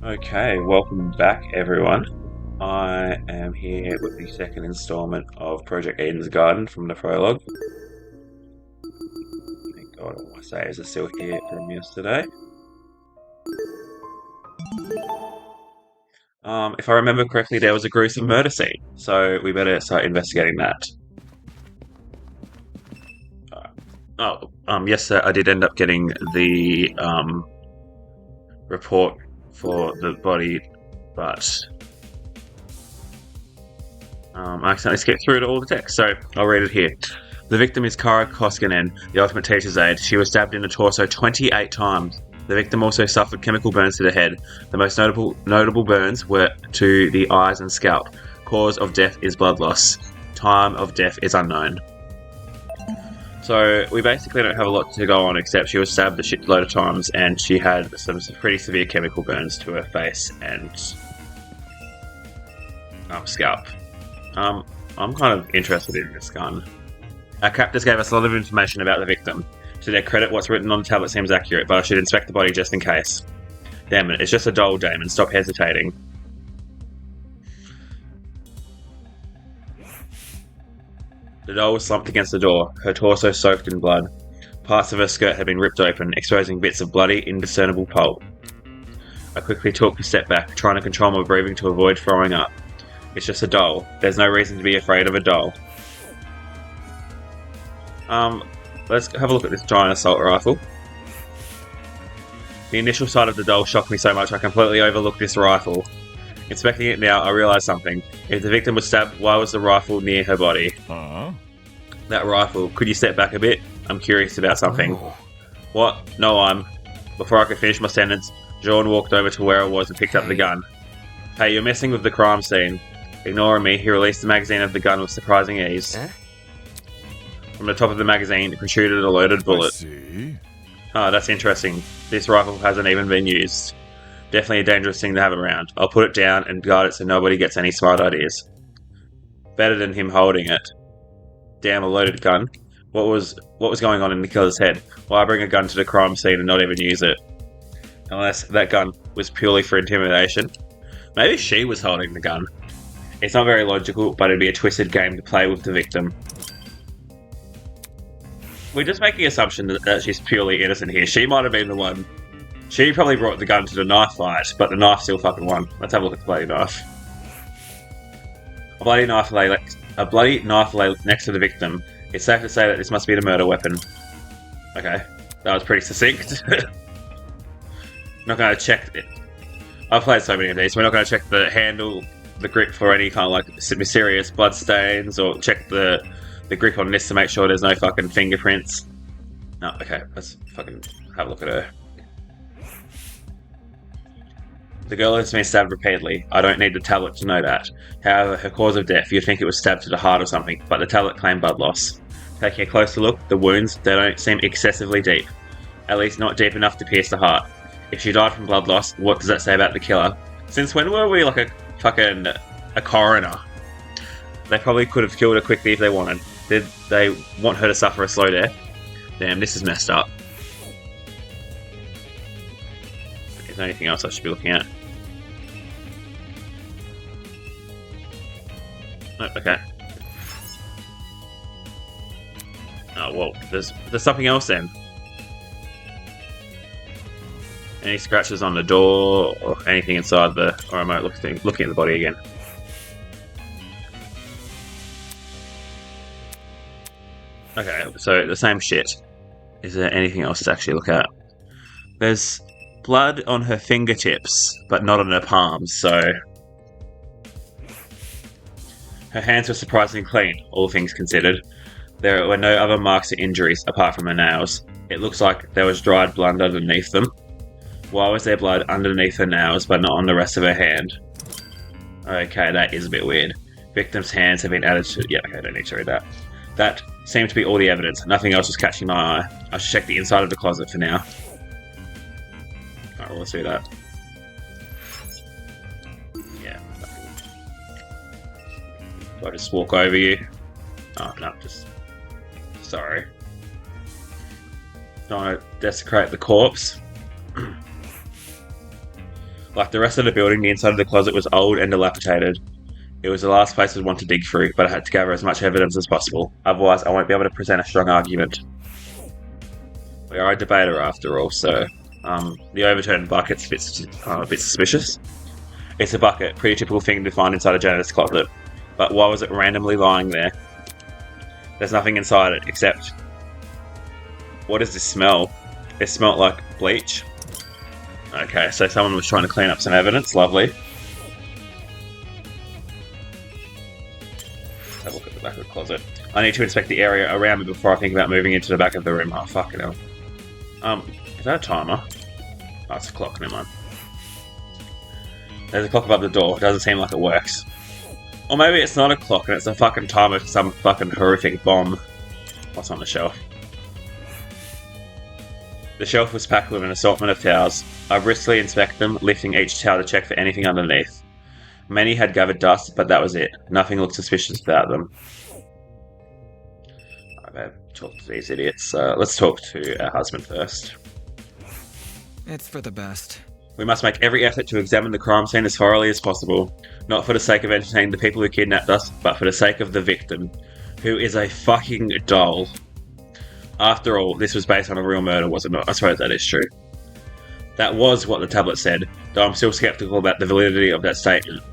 Okay, welcome back, everyone. I am here with the second installment of Project Eden's Garden from the Prologue. Thank God all my saves are still here from yesterday. If I remember correctly, there was a gruesome murder scene, so we better start investigating that. Yes, sir, I did end up getting the report for the body, but I accidentally skipped through to all the text, so I'll read it here. The victim is Kara Koskinen, the ultimate teacher's aide. She was stabbed in the torso 28 times. The victim also suffered chemical burns to the head. The most notable burns were to the eyes and scalp. Cause of death is blood loss. Time of death is unknown. So we basically don't have a lot to go on except she was stabbed a shitload of times and she had some pretty severe chemical burns to her face and scalp. I'm kind of interested in this gun. Our captors gave us a lot of information about the victim. To their credit, what's written on the tablet seems accurate, but I should inspect the body just in case. Damn it, it's just a doll, Damon. Stop hesitating. The doll was slumped against the door, her torso soaked in blood. Parts of her skirt had been ripped open, exposing bits of bloody, indiscernible pulp. I quickly took a step back, trying to control my breathing to avoid throwing up. It's just a doll. There's no reason to be afraid of a doll. Let's have a look at this giant assault rifle. The initial sight of the doll shocked me so much I completely overlooked this rifle. Inspecting it now, I realised something. If the victim was stabbed, why was the rifle near her body? That rifle. Could you step back a bit? I'm curious about something. What? No, Before I could finish my sentence, John walked over to where I was and picked up the gun. Hey, you're messing with the crime scene. Ignoring me, he released the magazine of the gun with surprising ease. From the top of the magazine, it protruded a loaded bullet. Oh, that's interesting. This rifle hasn't even been used. Definitely a dangerous thing to have around. I'll put it down and guard it so nobody gets any smart ideas. Better than him holding it. Damn, a loaded gun. What was going on in the killer's head? Why bring a gun to the crime scene and not even use it? Unless that gun was purely for intimidation. Maybe she was holding the gun. It's not very logical, but it'd be a twisted game to play with the victim. We're just making assumption that she's purely innocent here. She might have been the one. She probably brought the gun to the knife fight, but the knife still fucking won. Let's have a look at the bloody knife. A bloody knife lay next to the victim. It's safe to say that this must be the murder weapon. Okay, that was pretty succinct. Not going to check it. I've played so many of these. We're not going to check the handle, the grip for any kind of like mysterious blood stains, or check the grip on this to make sure there's no fucking fingerprints. No, okay, let's fucking have a look at her. The girl has been stabbed repeatedly. I don't need the tablet to know that. However, her cause of death, you'd think it was stabbed to the heart or something, but the tablet claimed blood loss. Taking a closer look, the wounds, they don't seem excessively deep. At least not deep enough to pierce the heart. If she died from blood loss, what does that say about the killer? Since when were we like a coroner? They probably could have killed her quickly if they wanted. Did they want her to suffer a slow death? Damn, this is messed up. Is there anything else I should be looking at? Oh, okay. Oh, well, there's something else then. Any scratches on the door or anything inside the... Or am I looking at the body again? Okay, so the same shit. Is there anything else to actually look at? There's blood on her fingertips, but not on her palms, so... Her hands were surprisingly clean, all things considered. There were no other marks or injuries apart from her nails. It looks like there was dried blood underneath them. Why was there blood underneath her nails, but not on the rest of her hand? Okay, that is a bit weird. Victim's hands have been added to... Yeah, okay, I don't need to read that. That seemed to be all the evidence. Nothing else was catching my eye. I should check the inside of the closet for now. Alright, well, let's do that. Yeah. Do I just walk over you? Oh, no, just... Sorry. Don't want to desecrate the corpse. Like the rest of the building, the inside of the closet was old and dilapidated. It was the last place I'd want to dig through, but I had to gather as much evidence as possible. Otherwise, I won't be able to present a strong argument. We are a debater after all, so the overturned bucket's a bit suspicious. It's a bucket, pretty typical thing to find inside a janitor's closet. But why was it randomly lying there? There's nothing inside it except... What does this smell? It smelled like bleach. Okay, so someone was trying to clean up some evidence. Lovely. Let's have a look at the back of the closet. I need to inspect the area around me before I think about moving into the back of the room. Oh, fucking hell. Is that a timer? Oh, it's a clock, never mind. There's a clock above the door. It doesn't seem like it works. Or maybe it's not a clock and it's a fucking timer for some fucking horrific bomb. What's on the shelf? The shelf was packed with an assortment of towels. I briskly inspected them, lifting each towel to check for anything underneath. Many had gathered dust, but that was it. Nothing looked suspicious about them. I better talk to these idiots. Let's talk to our husband first. It's for the best. We must make every effort to examine the crime scene as thoroughly as possible. Not for the sake of entertaining the people who kidnapped us, but for the sake of the victim, who is a fucking doll. After all, this was based on a real murder, was it not? I suppose that is true. That was what the tablet said, though I'm still skeptical about the validity of that statement.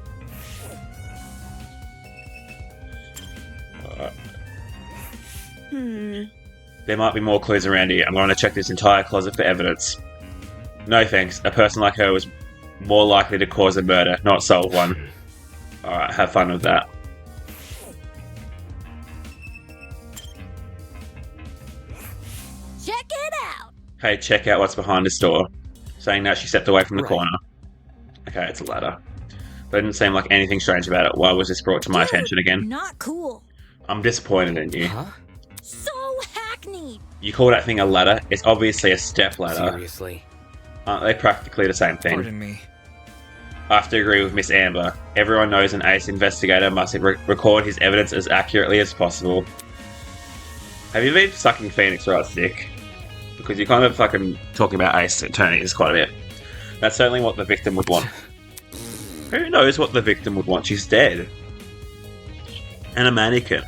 There might be more clues around here. I'm going to check this entire closet for evidence. No thanks. A person like her was more likely to cause a murder, not solve one. Alright, have fun with that. Check it out! Hey, check out what's behind this door. Saying that, she stepped away from the corner. Okay, it's a ladder. But it didn't seem like anything strange about it. Why was this brought to my attention again? Not cool. I'm disappointed in you. Huh? So hackneyed. You call that thing a ladder? It's obviously a step ladder. Seriously? Aren't they practically the same thing? Pardon me. I have to agree with Miss Amber. Everyone knows an ace investigator must record his evidence as accurately as possible. Have you been sucking Phoenix right thick? Because you're kind of fucking talking about ace attorneys quite a bit. That's certainly what the victim would want. Who knows what the victim would want? She's dead. And a mannequin.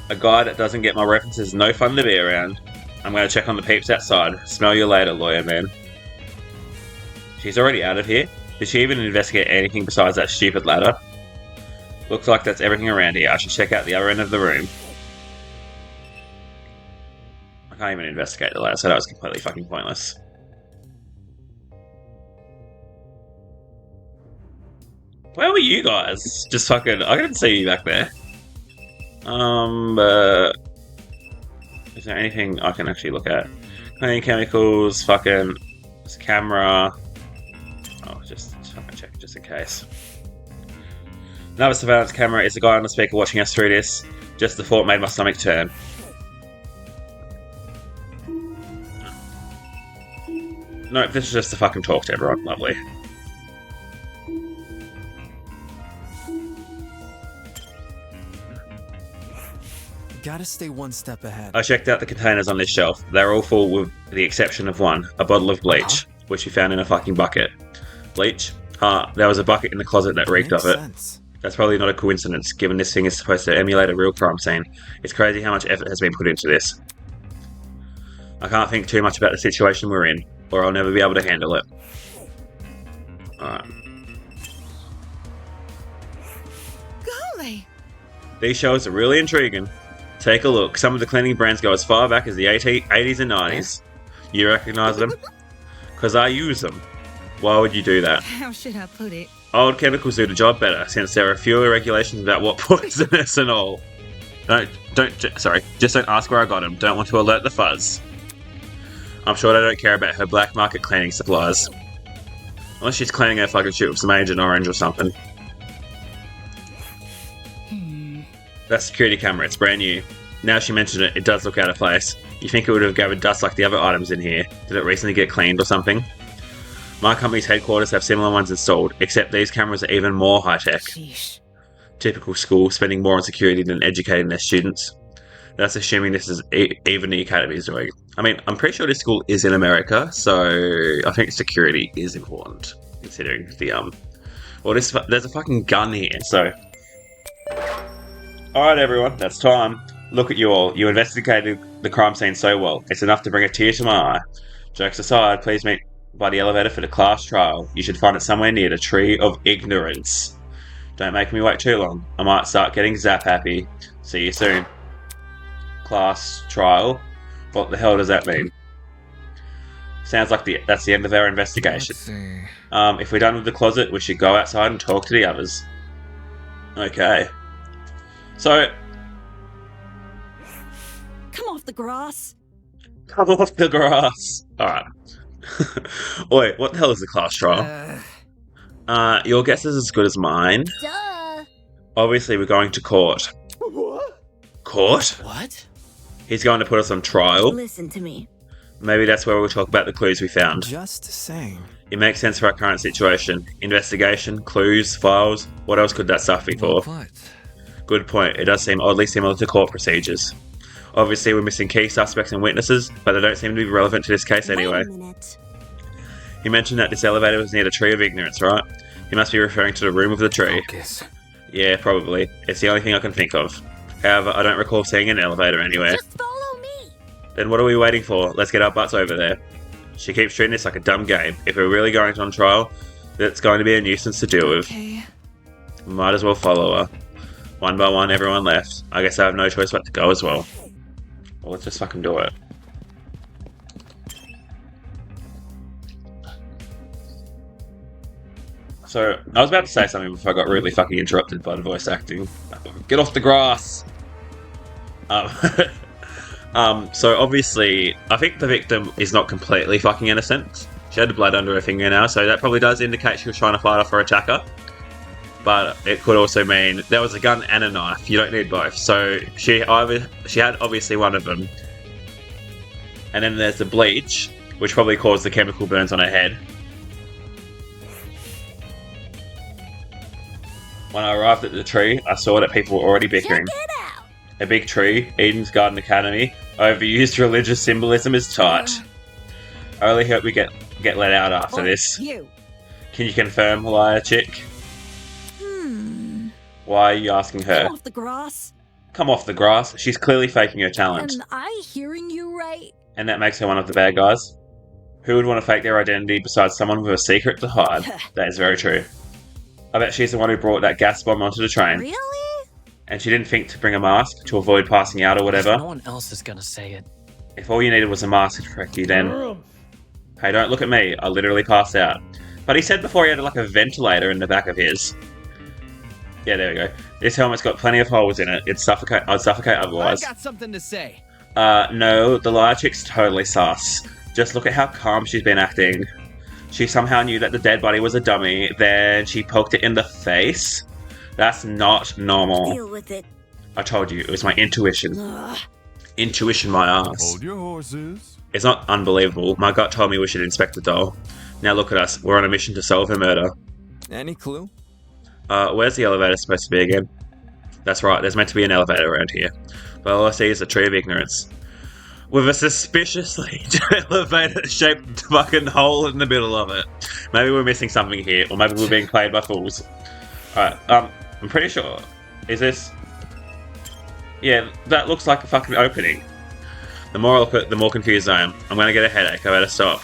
A guy that doesn't get my references, no fun to be around. I'm going to check on the peeps outside. Smell you later, lawyer man. She's already out of here? Did she even investigate anything besides that stupid ladder? Looks like that's everything around here. I should check out the other end of the room. I can't even investigate the ladder, so that was completely fucking pointless. Where were you guys? Just fucking... I didn't see you back there. Is there anything I can actually look at? Cleaning chemicals, fucking... There's a camera... Oh, just fucking check just in case. Another surveillance camera. Is the guy on the speaker watching us through this? Just the thought made my stomach turn. Nope, this is just to fucking talk to everyone. Lovely. Gotta stay one step ahead. I checked out the containers on this shelf. They're all full with the exception of one. A bottle of bleach, which we found in a fucking bucket. Bleach? There was a bucket in the closet that reeked of it. Sense. That's probably not a coincidence, given this thing is supposed to emulate a real crime scene. It's crazy how much effort has been put into this. I can't think too much about the situation we're in, or I'll never be able to handle it. Alright. Golly. These shows are really intriguing. Take a look. Some of the cleaning brands go as far back as the 80s and 90s. You recognise them? Because I use them. Why would you do that? How should I put it? Old chemicals do the job better, since there are fewer regulations about what poisonous and all. Just don't ask where I got them. Don't want to alert the fuzz. I'm sure they don't care about her black market cleaning supplies. Unless she's cleaning her fucking shit with some Agent Orange or something. That security camera, it's brand new. Now she mentioned it, it does look out of place. You think it would have gathered dust like the other items in here? Did it recently get cleaned or something? My company's headquarters have similar ones installed, except these cameras are even more high-tech. Sheesh. Typical school, spending more on security than educating their students. That's assuming this is even the academy is doing. I mean, I'm pretty sure this school is in America, so I think security is important. considering the well, there's a fucking gun here, so. Alright, everyone, that's time. Look at you all. You investigated the crime scene so well. It's enough to bring a tear to my eye. Jokes aside, please meet by the elevator for the class trial. You should find it somewhere near the Tree of Ignorance. Don't make me wait too long. I might start getting zap happy. See you soon. Class trial? What the hell does that mean? Sounds like that's the end of our investigation. Let's see. If we're done with the closet, we should go outside and talk to the others. Okay. So... Come off the grass. Come off the grass. Alright. Wait, what the hell is the class trial? Your guess is as good as mine. Duh. Obviously, we're going to court. What? Court? What? He's going to put us on trial. Listen to me. Maybe that's where we'll talk about the clues we found. Just saying. It makes sense for our current situation. Investigation, clues, files. What else could that stuff be for? What? Good point. It does seem oddly similar to court procedures. Obviously, we're missing key suspects and witnesses, but they don't seem to be relevant to this case anyway. Wait a minute. He mentioned that this elevator was near the Tree of Ignorance, right? He must be referring to the room of the tree. Focus. Yeah, probably. It's the only thing I can think of. However, I don't recall seeing an elevator anywhere. Just follow me. Then what are we waiting for? Let's get our butts over there. She keeps treating this like a dumb game. If we're really going on trial, that's going to be a nuisance to deal with. Okay. Might as well follow her. One by one, everyone left. I guess I have no choice but to go as well. Well, let's just fucking do it. So, I was about to say something before I got really fucking interrupted by the voice acting. Get off the grass! So obviously, I think the victim is not completely fucking innocent. She had blood under her fingernail, so that probably does indicate she was trying to fight off her attacker. But it could also mean there was a gun and a knife. You don't need both. So she had obviously one of them. And then there's the bleach, which probably caused the chemical burns on her head. When I arrived at the tree, I saw that people were already bickering. Check it out. A big tree, Eden's Garden Academy, overused religious symbolism is tight. I really hope we get let out after this. You. Can you confirm, liar chick? Why are you asking her? Come off the grass. Come off the grass. She's clearly faking her talent. Am I hearing you right? And that makes her one of the bad guys. Who would want to fake their identity besides someone with a secret to hide? That is very true. I bet she's the one who brought that gas bomb onto the train. Really? And she didn't think to bring a mask to avoid passing out or whatever. No one else is gonna say it. If all you needed was a mask to protect you, then... Hey, don't look at me. I literally passed out. But he said before he had like a ventilator in the back of his. Yeah, there we go. This helmet's got plenty of holes in it. I'd suffocate otherwise. I got something to say. No, the liar chick's totally sus. Just look at how calm she's been acting. She somehow knew that the dead body was a dummy, then she poked it in the face. That's not normal. Deal with it. I told you, it was my intuition. Ugh. Intuition, my ass. Hold your horses. It's not unbelievable. My gut told me we should inspect the doll. Now look at us. We're on a mission to solve her murder. Any clue? Where's the elevator supposed to be again? That's right, there's meant to be an elevator around here. But all I see is a Tree of Ignorance. With a suspiciously elevator-shaped fucking hole in the middle of it. Maybe we're missing something here, or maybe we're being played by fools. Alright, I'm pretty sure. Is this... Yeah, that looks like a fucking opening. The more I look at it, the more confused I am. I'm gonna get a headache, I better stop.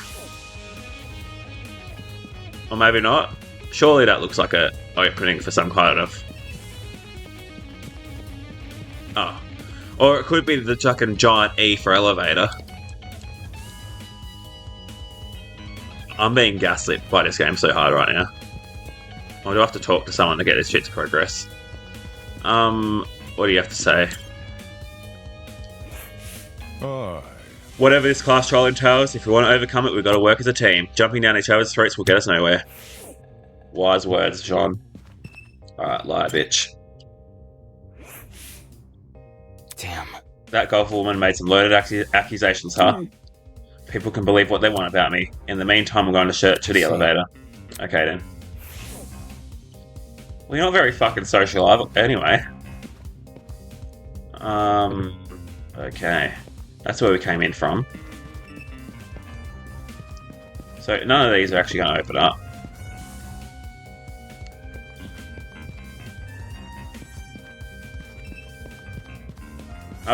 Or maybe not. Surely that looks like a opening for some kind of... Oh. Or it could be the fucking giant E for elevator. I'm being gaslit by this game so hard right now. I do have to talk to someone to get this shit to progress. What do you have to say? Aye. Whatever this class trial entails, if we want to overcome it, we've got to work as a team. Jumping down each other's throats will get us nowhere. Wise words, John. Alright, liar bitch. Damn. That golf woman made some loaded accusations, huh? People can believe what they want about me. In the meantime, I'm going to the elevator. Okay, then. Well, you're not very fucking social anyway. Okay. That's where we came in from. So, none of these are actually going to open up.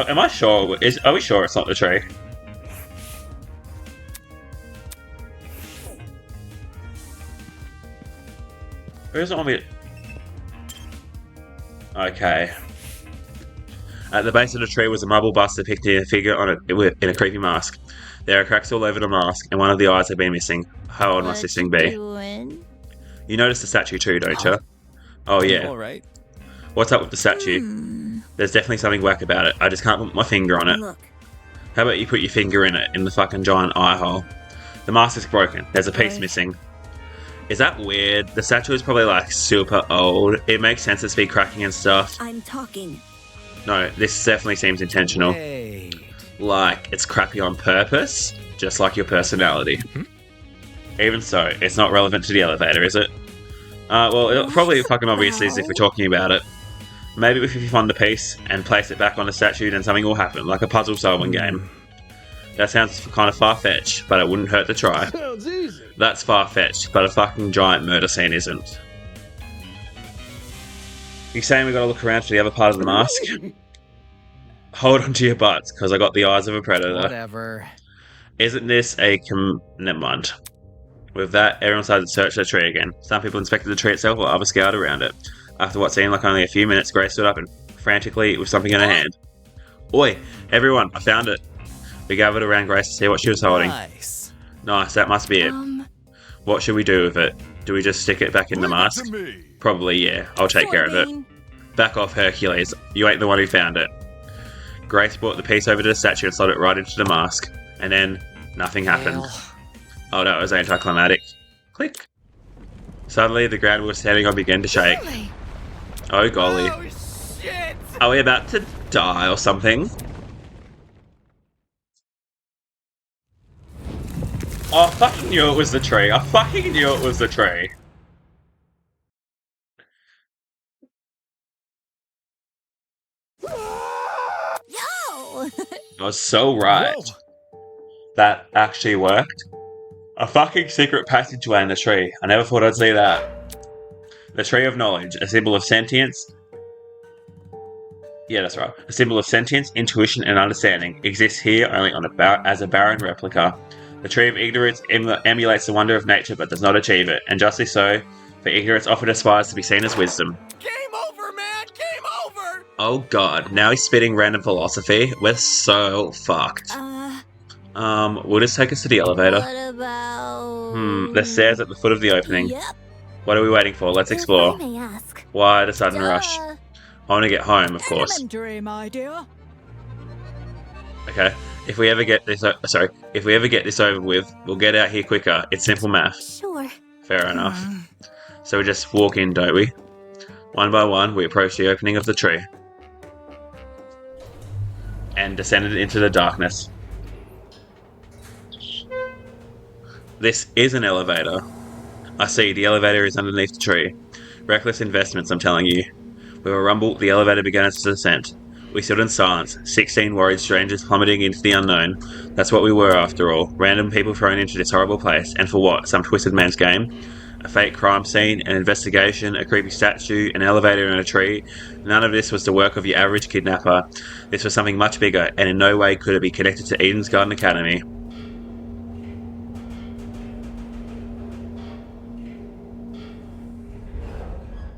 Am I sure? Are we sure it's not the tree? Who doesn't want me to... Okay. At the base of the tree was a marble bust depicting a figure on it in a creepy mask. There are cracks all over the mask, and one of the eyes had been missing. How old must this thing be? Doing? You noticed the statue too, don't you? Oh yeah. All right. What's up with the statue? There's definitely something whack about it. I just can't put my finger on it. Look. How about you put your finger in it, in the fucking giant eye hole? The mask is broken. There's a piece Right. missing. Is that weird? The statue is probably like super old. It makes sense it's be cracking and stuff. I'm talking. No, this definitely seems intentional. Wait. Like, it's crappy on purpose, just like your personality. Even so, it's not relevant to the elevator, is it? Well, it probably fucking obvious is if we're talking about it. Maybe if you find the piece and place it back on the statue, then something will happen, like a puzzle solving game. That sounds kind of far-fetched, but it wouldn't hurt to try. Sounds easy. That's far-fetched, but a fucking giant murder scene isn't. You saying we gotta look around for the other part of the mask? Hold on to your butts, because I got the eyes of a predator. Whatever. Isn't this a never mind. With that, everyone started to search the tree again. Some people inspected the tree itself while others scoured around it. After what seemed like only a few minutes, Grace stood up and frantically with something in her hand. Oi, everyone, I found it. We gathered around Grace to see what she was holding. Nice. Nice, that must be it. What should we do with it? Do we just stick it back in the Leave it mask? to me. Probably, yeah. I'll take care of it. Back off, Hercules. You ain't the one who found it. Grace brought the piece over to the statue and slid it right into the mask. And then, nothing happened. Oh, that was anticlimactic. Click. Suddenly, the ground we were standing on began to shake. Oh, golly. Oh, shit! Are we about to die or something? Oh, I fucking knew it was the tree. I fucking knew it was the tree. No! I was so right. Whoa. That actually worked. A fucking secret passageway in the tree. I never thought I'd see that. The Tree of Knowledge, a symbol of sentience. Yeah, that's right. A symbol of sentience, intuition, and understanding exists here only on as a barren replica. The Tree of Ignorance emulates the wonder of nature but does not achieve it, and justly so, for ignorance often aspires to be seen as wisdom. Game over, man! Game over! Oh god, now he's spitting random philosophy. We're so fucked. Will this take us to the elevator? What about... The stairs at the foot of the opening. Yep. What are we waiting for? Let's explore. If I may ask. Why the sudden rush? I want to get home, of course. Elementary, my dear. Okay. If we ever get this, if we ever get this over with, we'll get out here quicker. It's simple math. Sure. Fair enough. So we just walk in, don't we? One by one, we approach the opening of the tree. And descended into the darkness. This is an elevator. I see, the elevator is underneath the tree. Reckless investments, I'm telling you. With a rumble, the elevator began its descent. We stood in silence, 16 worried strangers plummeting into the unknown. That's what we were, after all. Random people thrown into this horrible place. And for what? Some twisted man's game? A fake crime scene, an investigation, a creepy statue, an elevator and a tree. None of this was the work of your average kidnapper. This was something much bigger, and in no way could it be connected to Eden's Garden Academy.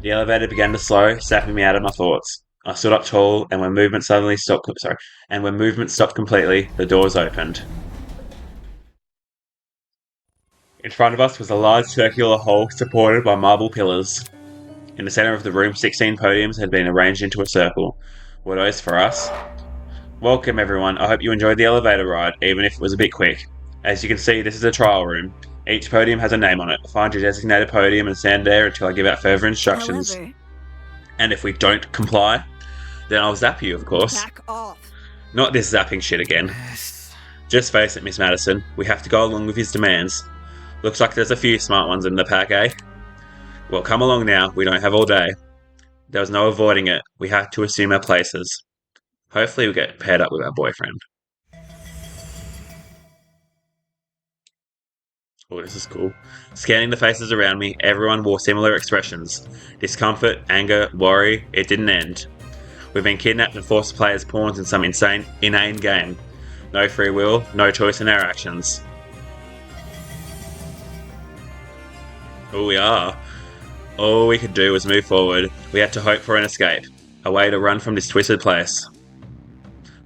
The elevator began to slow, snapping me out of my thoughts. I stood up tall, and when movement stopped completely, the doors opened. In front of us was a large circular hall supported by marble pillars. In the center of the room, 16 podiums had been arranged into a circle. Were those for us? Welcome, everyone. I hope you enjoyed the elevator ride, even if it was a bit quick. As you can see, this is a trial room. Each podium has a name on it. Find your designated podium and stand there until I give out further instructions. However, And if we don't comply, then I'll zap you, of course. back off. Not this zapping shit again. Just face it, Miss Madison. We have to go along with his demands. Looks like there's a few smart ones in the pack, eh? Well, come along now. We don't have all day. There was no avoiding it. We have to assume our places. Hopefully we get paired up with our boyfriend. Oh, this is cool. Scanning the faces around me, everyone wore similar expressions. Discomfort, anger, worry. It didn't end. We've been kidnapped and forced to play as pawns in some inane game. No free will, no choice in our actions. Oh, we are. All we could do was move forward. We had to hope for an escape. A way to run from this twisted place.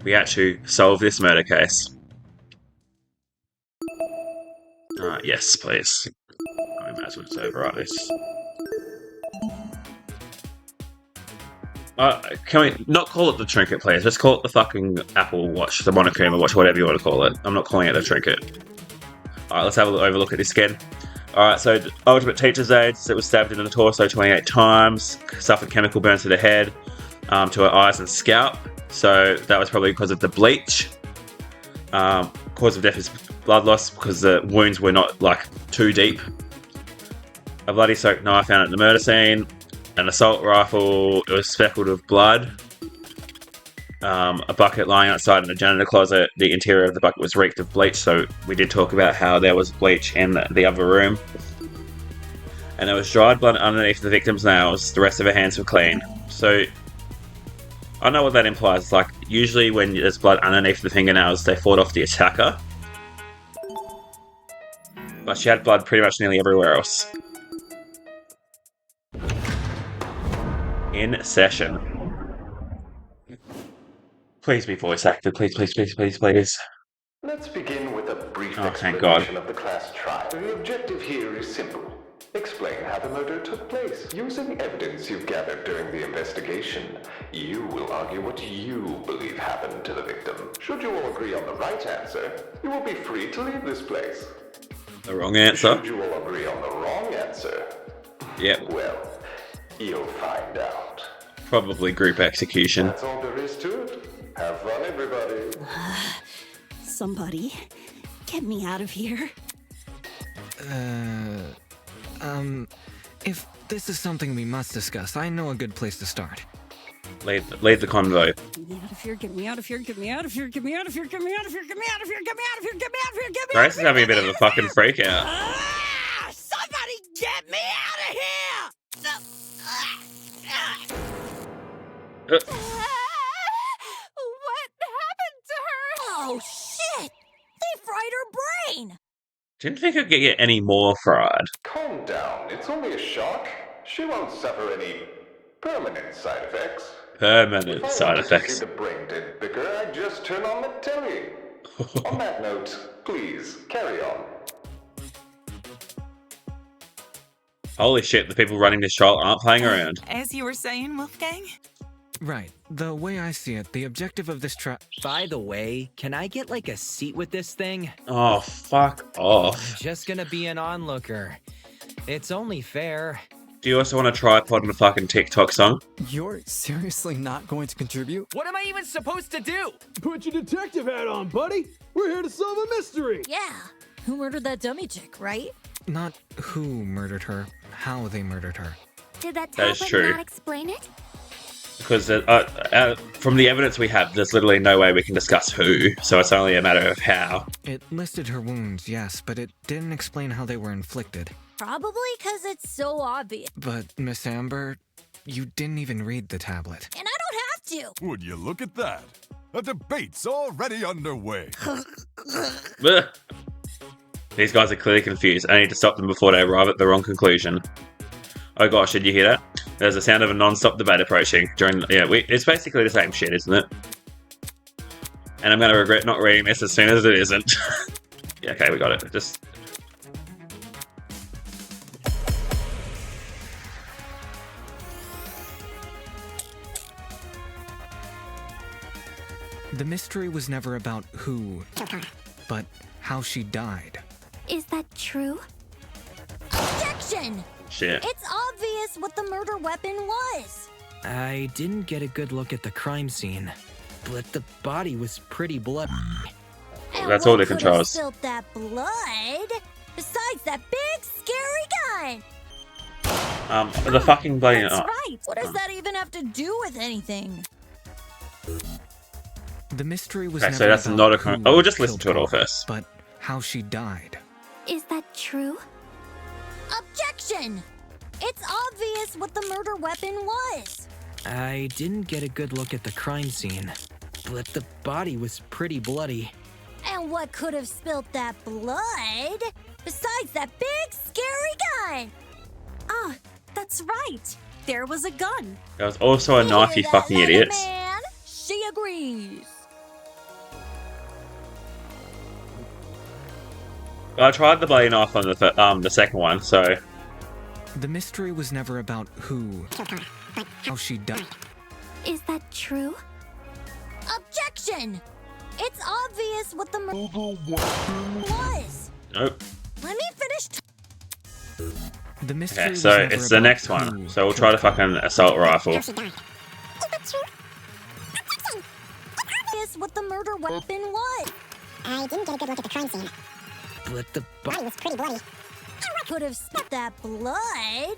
We had to solve this murder case. Yes, please. I might as well just overwrite this. Can we not call it the trinket, please? Just call it the fucking Apple Watch, the Monokuma Watch, whatever you want to call it. I'm not calling it the trinket. Alright, let's have a overlook at this again. Alright, so Ultimate Teacher's Aid, it was stabbed in the torso 28 times, suffered chemical burns to the head, to her eyes and scalp. So that was probably because of the bleach. Cause of death is blood loss because the wounds were not like too deep. A bloody soaked knife found at the murder scene. An assault rifle, it was speckled with blood. A bucket lying outside in the janitor closet. The interior of the bucket was reeked of bleach, so we did talk about how there was bleach in the other room. And there was dried blood underneath the victim's nails. The rest of her hands were clean. So I know what that implies. Like, usually when there's blood underneath the fingernails, they fought off the attacker. But she had blood pretty much nearly everywhere else. In session. Please be voice acted. Please, please, please, please, please. Let's begin with a brief thank God. explanation of the class trial. The objective here is simple. Explain how the murder took place. Using evidence you've gathered during the investigation, you will argue what you believe happened to the victim. Should you all agree on the right answer, you will be free to leave this place. The wrong answer. Should you all agree on the wrong answer, Yep. well, you'll find out. Probably group execution. That's all there is to it. Have fun, everybody. Somebody, get me out of here. If this is something we must discuss, I know a good place to start. Lead the convo. Get me out of here, get me out of here, get me out of here, get me out of here, get me out of here, get me out of here, get me out of here, get me out of here, get me out of here. Grace is having a bit of a fucking freak out. Somebody get me out of here! What happened to her? Oh shit! They fried her brain! Didn't think it could get any more fried. Calm down. It's only a shock. She won't suffer any permanent side effects. Permanent If I side wanted to see effects. the brain dead bigger, I'd just turn on the telly. On that note, please carry on. Holy shit, the people running this trial aren't playing around. As you were saying, Wolfgang? Right. The way I see it, the objective of this By the way, can I get like a seat with this thing? Oh, fuck off. Just gonna be an onlooker. It's only fair. Do you also want a tripod and a fucking TikTok song? You're seriously not going to contribute? What am I even supposed to do? Put your detective hat on, buddy. We're here to solve a mystery. Yeah, who murdered that dummy chick, right? Not who murdered her, how they murdered her. Did that That is tablet true. not explain it? Because from the evidence we have, there's literally no way we can discuss who, so it's only a matter of how. It listed her wounds, yes, but it didn't explain how they were inflicted. Probably because it's so obvious. But, Miss Amber, you didn't even read the tablet. And I don't have to. Would you look at that? A debate's already underway. Ugh. These guys are clearly confused. I need to stop them before they arrive at the wrong conclusion. Oh gosh, did you hear that? There's the sound of a non-stop debate approaching. It's basically the same shit, isn't it? And I'm going to regret not reading this as soon as it isn't. Yeah, okay, we got it. Just... The mystery was never about who, but how she died. Is that true? Objection! Shit. It's obvious what the murder weapon was. I didn't get a good look at the crime scene, but the body was pretty bloody. And That's all what the could have controls. spilled that blood? Besides that big scary gun. The fucking bloody... That's right. What does that even have to do with anything? The mystery was Okay, never so that's about not a... who Oh, we'll just listen killed to it all her, first. but how she died. Is that true? Objection! It's obvious what the murder weapon was. I didn't get a good look at the crime scene, but the body was pretty bloody. And what could have spilt that blood besides that big, scary gun? Ah, that's right. There was a gun. There was also a knife, you fucking idiots. Man, she agrees. I tried the bloody knife on the second one, so The mystery was never about who, but how she died. Is that true? Objection! It's obvious what the murder was. nope. Let me finish. The mystery Okay, was so never it's the about next one. who So we'll try the fucking assault rifle. Is that true? Objection! It's obvious what the murder weapon was. I didn't get a good look at the crime scene. But the Body was pretty bloody. Could have spilled that blood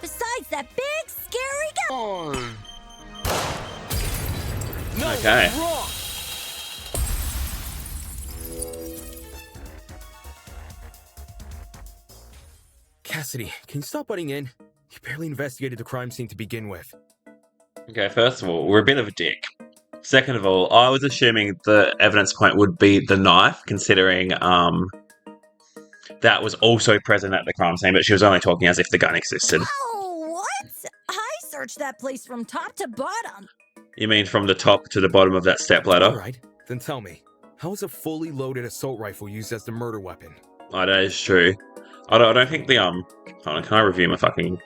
besides that big, scary gun. Okay. Cassidy, can you stop butting in? You barely investigated the crime scene to begin with. Okay, first of all, we're a bit of a dick. Second of all, I was assuming the evidence point would be the knife, considering that was also present at the crime scene, but she was only talking as if the gun existed. Oh, what? I searched that place from top to bottom. You mean from the top to the bottom of that stepladder? Alright, then tell me, how was a fully loaded assault rifle used as the murder weapon? Oh, that is true. I don't think the hold on, can I review my fucking...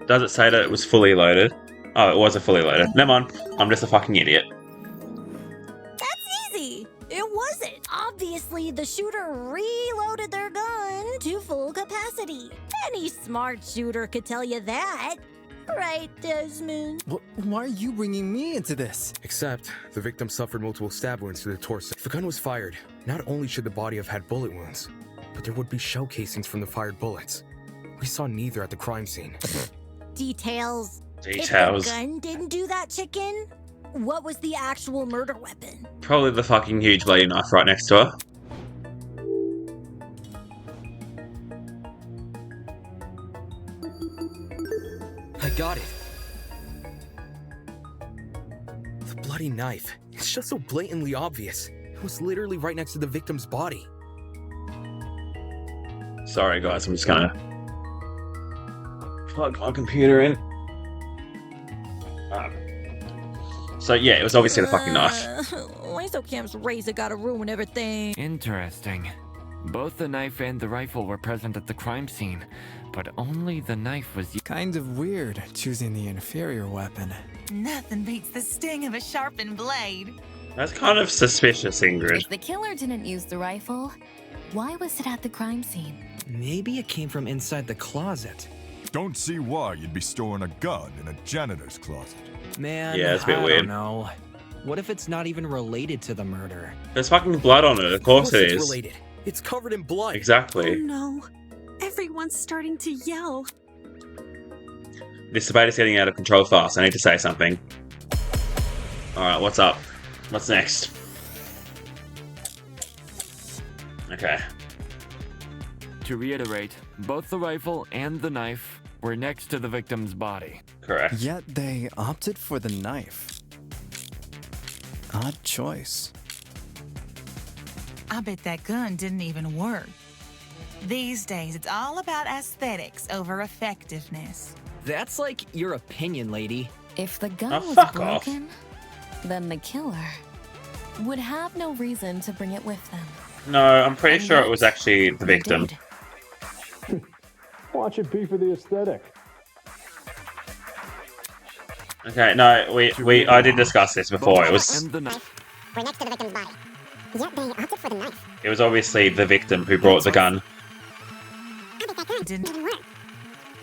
Does it say that it was fully loaded? Oh, it was a fully loaded. Never mind, I'm just a fucking idiot. That's easy. It wasn't. Obviously, the shooter reloaded their gun to full capacity. Any smart shooter could tell you that. Right, Desmond? Why are you bringing me into this? Except, the victim suffered multiple stab wounds to the torso. If the gun was fired, not only should the body have had bullet wounds, but there would be shell casings from the fired bullets. We saw neither at the crime scene. Details. Details. If the gun didn't do that, chicken, what was the actual murder weapon? Probably the fucking huge bloody knife right next to her. I got it. The bloody knife. It's just so blatantly obvious. It was literally right next to the victim's body. Sorry guys, I'm just gonna plug my computer in. So yeah, it was obviously the fucking knife. Cam's razor gotta ruin everything. Interesting. Both the knife and the rifle were present at the crime scene, but only the knife was used. Kind of weird, choosing the inferior weapon. Nothing beats the sting of a sharpened blade. That's kind of suspicious, Ingrid. If the killer didn't use the rifle, why was it at the crime scene? Maybe it came from inside the closet. Don't see why you'd be storing a gun in a janitor's closet. Man, Yeah, it's a bit I weird. don't know. What if it's not even related to the murder? There's fucking blood on it, of course it it's is. related. It's covered in blood. Exactly. Oh no. Everyone's starting to yell. This debate is getting out of control fast. I need to say something. Alright, what's up? What's next? Okay. To reiterate, both the rifle and the knife were next to the victim's body. Correct. Yet they opted for the knife. Odd choice. I bet that gun didn't even work. These days, it's all about aesthetics over effectiveness. That's like your opinion, lady. If the gun Oh, was fuck off. broken, then the killer would have no reason to bring it with them. No, I'm pretty sure it was actually the victim. Watch it be for the aesthetic. Okay, no, I did discuss this before. It was And the knife. We're next to the victim's body. Yet they opted for the knife. it was obviously the victim who brought the gun. I bet that gun Didn't didn't work.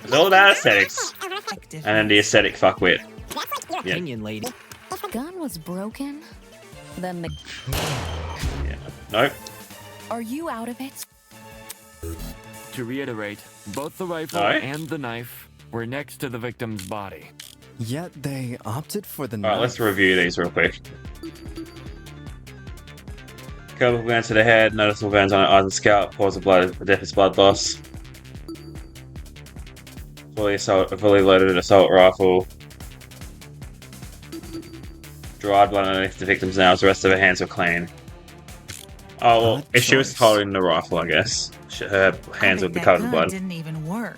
It's all about aesthetics. effective. And then the aesthetic fuckwit. That's like your Yeah. Opinion, lady. If the gun was broken, then the... Yeah. Nope. Are you out of it? To reiterate, both the rifle No. and the knife were next to the victim's body. Yet they opted for the Alright, knife. let's review these real quick. Curable burns to the head, noticeable burns on her eyes and scalp, cause of blood, the death is blood loss. fully loaded assault rifle. Dried blood underneath the victim's nails. The rest of her hands were clean. Oh, well, if she was holding the rifle, I guess her hands would be covered in blood. Didn't even work.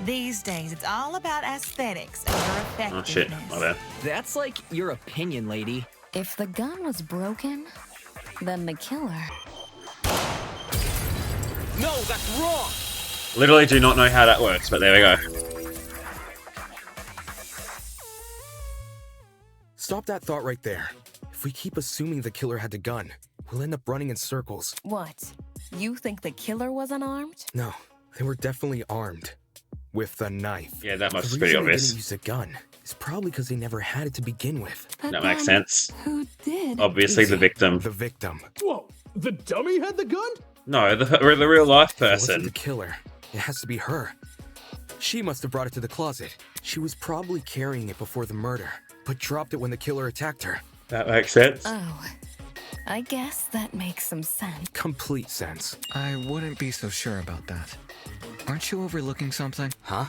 These days, it's all about aesthetics over effectiveness. Oh shit, my bad. That's like your opinion, lady. If the gun was broken, then the killer. No, that's wrong! Literally do not know how that works, but there we go. Stop that thought right there. If we keep assuming the killer had the gun, we'll end up running in circles. What? You think the killer was unarmed? No, they were definitely armed. With a knife. Yeah, that must be the pretty reason they obvious. didn't use a gun is probably because they never had it to begin with. That makes sense. Who did? Obviously the victim. The victim. Whoa, the dummy had the gun? No, the real life It wasn't person. the killer. It has to be her. She must have brought it to the closet. She was probably carrying it before the murder, but dropped it when the killer attacked her. That makes sense. Oh, I guess that makes some sense. Complete sense. I wouldn't be so sure about that. Aren't you overlooking something? Huh?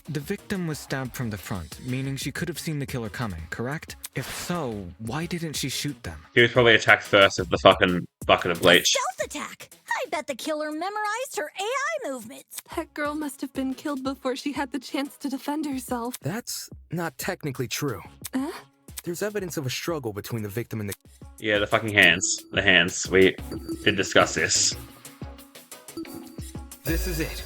The victim was stabbed from the front, meaning she could have seen the killer coming, correct? If so, why didn't she shoot them? He was probably attacked first with the fucking bucket of bleach. Stealth attack! I bet the killer memorized her AI movements. That girl must have been killed before she had the chance to defend herself. That's not technically true. There's evidence of a struggle between the victim and the... Yeah, the fucking hands. The hands. We did discuss this. This is it.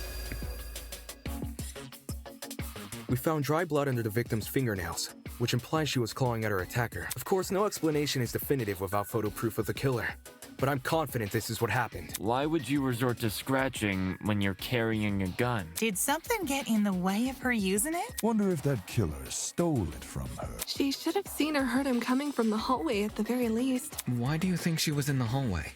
We found dry blood under the victim's fingernails, which implies she was clawing at her attacker. Of course, no explanation is definitive without photo proof of the killer, but I'm confident this is what happened. Why would you resort to scratching when you're carrying a gun? Did something get in the way of her using it? Wonder if that killer stole it from her. She should have seen or heard him coming from the hallway at the very least. Why do you think she was in the hallway?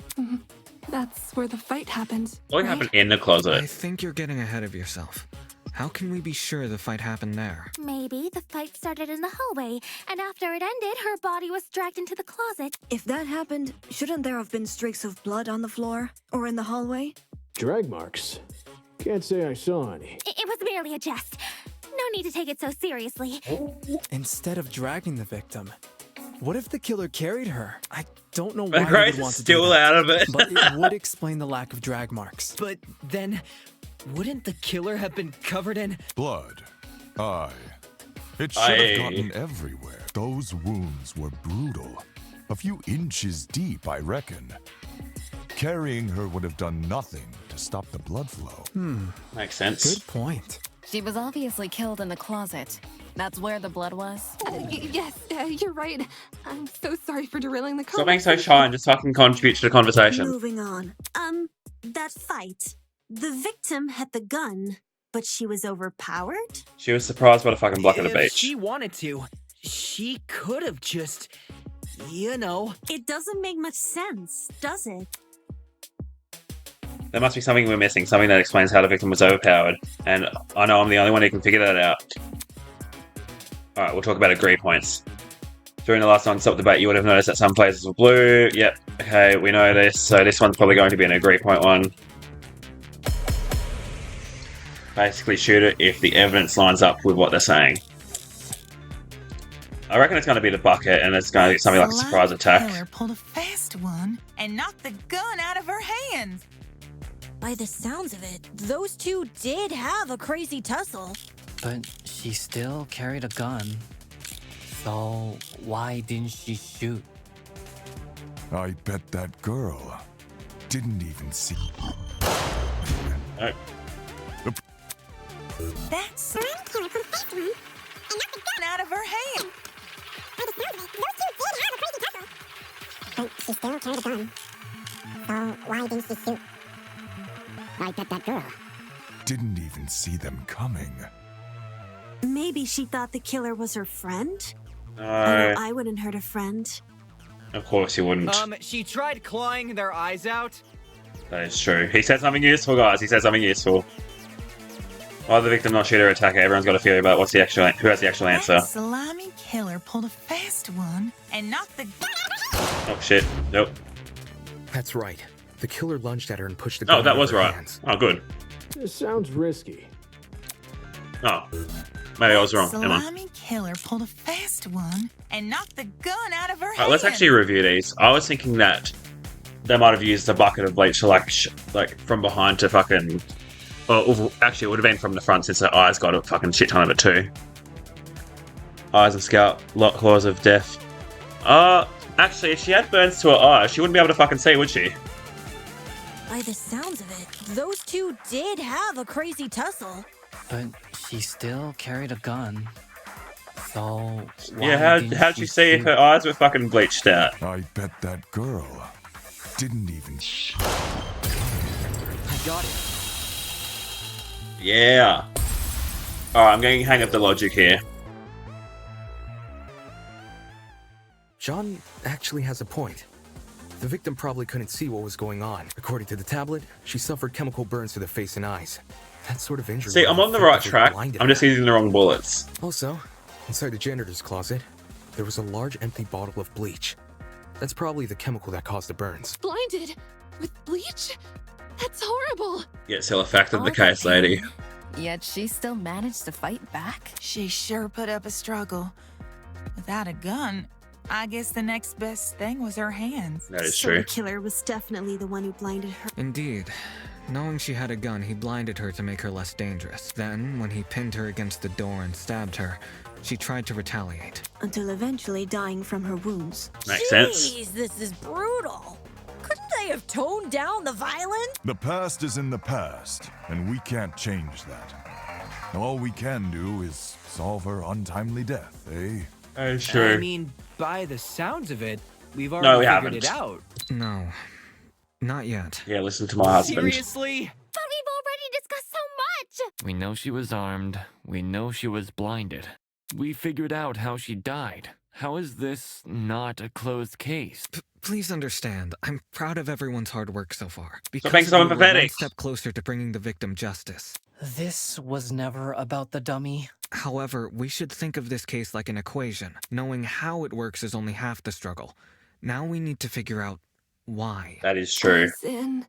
That's where the fight happened. What happened in the closet? I think you're getting ahead of yourself. How can we be sure the fight happened there? Maybe the fight started in the hallway, and after it ended, her body was dragged into the closet. If that happened, shouldn't there have been streaks of blood on the floor? Or in the hallway? Drag marks. Can't say I saw any. It was merely a jest. No need to take it so seriously. Instead of dragging the victim, what if the killer carried her? I don't know And why he Grace would is want to still do that, out of it. but it would explain the lack of drag marks. But then, wouldn't the killer have been covered in Blood. Aye. It should have gotten everywhere. Those wounds were brutal. A few inches deep, I reckon. Carrying her would have done nothing to stop the blood flow. Makes sense. Good point. She was obviously killed in the closet. That's where the blood was. Yes, you're right. I'm so sorry for derailing the Stop being so shy and just fucking contribute to the conversation. Moving on. That fight. The victim had the gun, but she was overpowered? She was surprised by the fucking block of the if beach. she wanted to, she could have just, you know. It doesn't make much sense, does it? There must be something we're missing, something that explains how the victim was overpowered. And I know I'm the only one who can figure that out. Alright, we'll talk about agree points. During the last non-stop debate, you would have noticed that some places were blue. Yep, okay, we know this. So this one's probably going to be an agree point one. Basically shoot it if the evidence lines up with what they're saying. I reckon it's going to be the bucket and it's going to be something like a surprise The attack. killer pulled a fast one and knocked the gun out of her hands. By the sounds of it, those two did have a crazy tussle. But she still carried a gun. So why didn't she shoot? I bet that girl didn't even see. Oh. That's out of her hand. But she still carried a gun. So why didn't she shoot? I bet that girl. Didn't even see them coming. Maybe she thought the killer was her friend? I No, know I wouldn't hurt a friend. of course you wouldn't. She tried clawing their eyes out. That is true. He said something useful, guys. He said something useful. Why the victim not shoot or attacker? Everyone's got a theory about who has the actual answer. That slimy killer pulled a fast one and knocked the... Oh shit. Nope. That's right. The killer lunged at her and pushed the Oh, gun that out of was her right. hands. Oh, good. This sounds risky. Oh. Maybe I was wrong. Never mind. Slimy killer pulled a fast one and knocked the gun out of her Alright, hand. let's actually review these. I was thinking that they might have used a bucket of bleach to like from behind to fucking... Or actually, it would have been from the front since her eyes got a fucking shit ton of it too. Eyes of scalp, claws of death. Actually, if she had burns to her eyes, she wouldn't be able to fucking see, would she? By the sounds of it, those two did have a crazy tussle. But she still carried a gun. So why Yeah, didn't how'd she you see if her eyes were fucking bleached out? I bet that girl didn't even. I got it. Yeah. Alright, I'm going to hang up the logic here. John actually has a point. The victim probably couldn't see what was going on. According to the tablet, she suffered chemical burns to the face and eyes. That sort of injury. See, I'm on the right track. I'm just using the wrong bullets. Also, inside the janitor's closet, there was a large empty bottle of bleach. That's probably the chemical that caused the burns. Blinded? With bleach? That's horrible. Get still affected the case, lady. Yet she still managed to fight back. She sure put up a struggle. Without a gun, I guess the next best thing was her hands. That is So true. the killer was definitely the one who blinded her. Indeed. Knowing she had a gun, he blinded her to make her less dangerous. Then, when he pinned her against the door and stabbed her, she tried to retaliate. Until eventually dying from her wounds. Makes sense. Jeez, this is brutal. Couldn't they have toned down the violence? The past is in the past, and we can't change that. All we can do is solve her untimely death, eh? That's true. I mean, by the sounds of it, we've No, already we figured haven't. it out. No. Not yet. Yeah, listen to my husband. Seriously? But we've already discussed so much. We know she was armed. We know she was blinded. We figured out how she died. How is this not a closed case? Please understand, I'm proud of everyone's hard work so far. Because being so of you, we're one empathetic. step closer to bringing the victim justice. This was never about the dummy. However, we should think of this case like an equation. Knowing how it works is only half the struggle. Now we need to figure out why. That is true. As in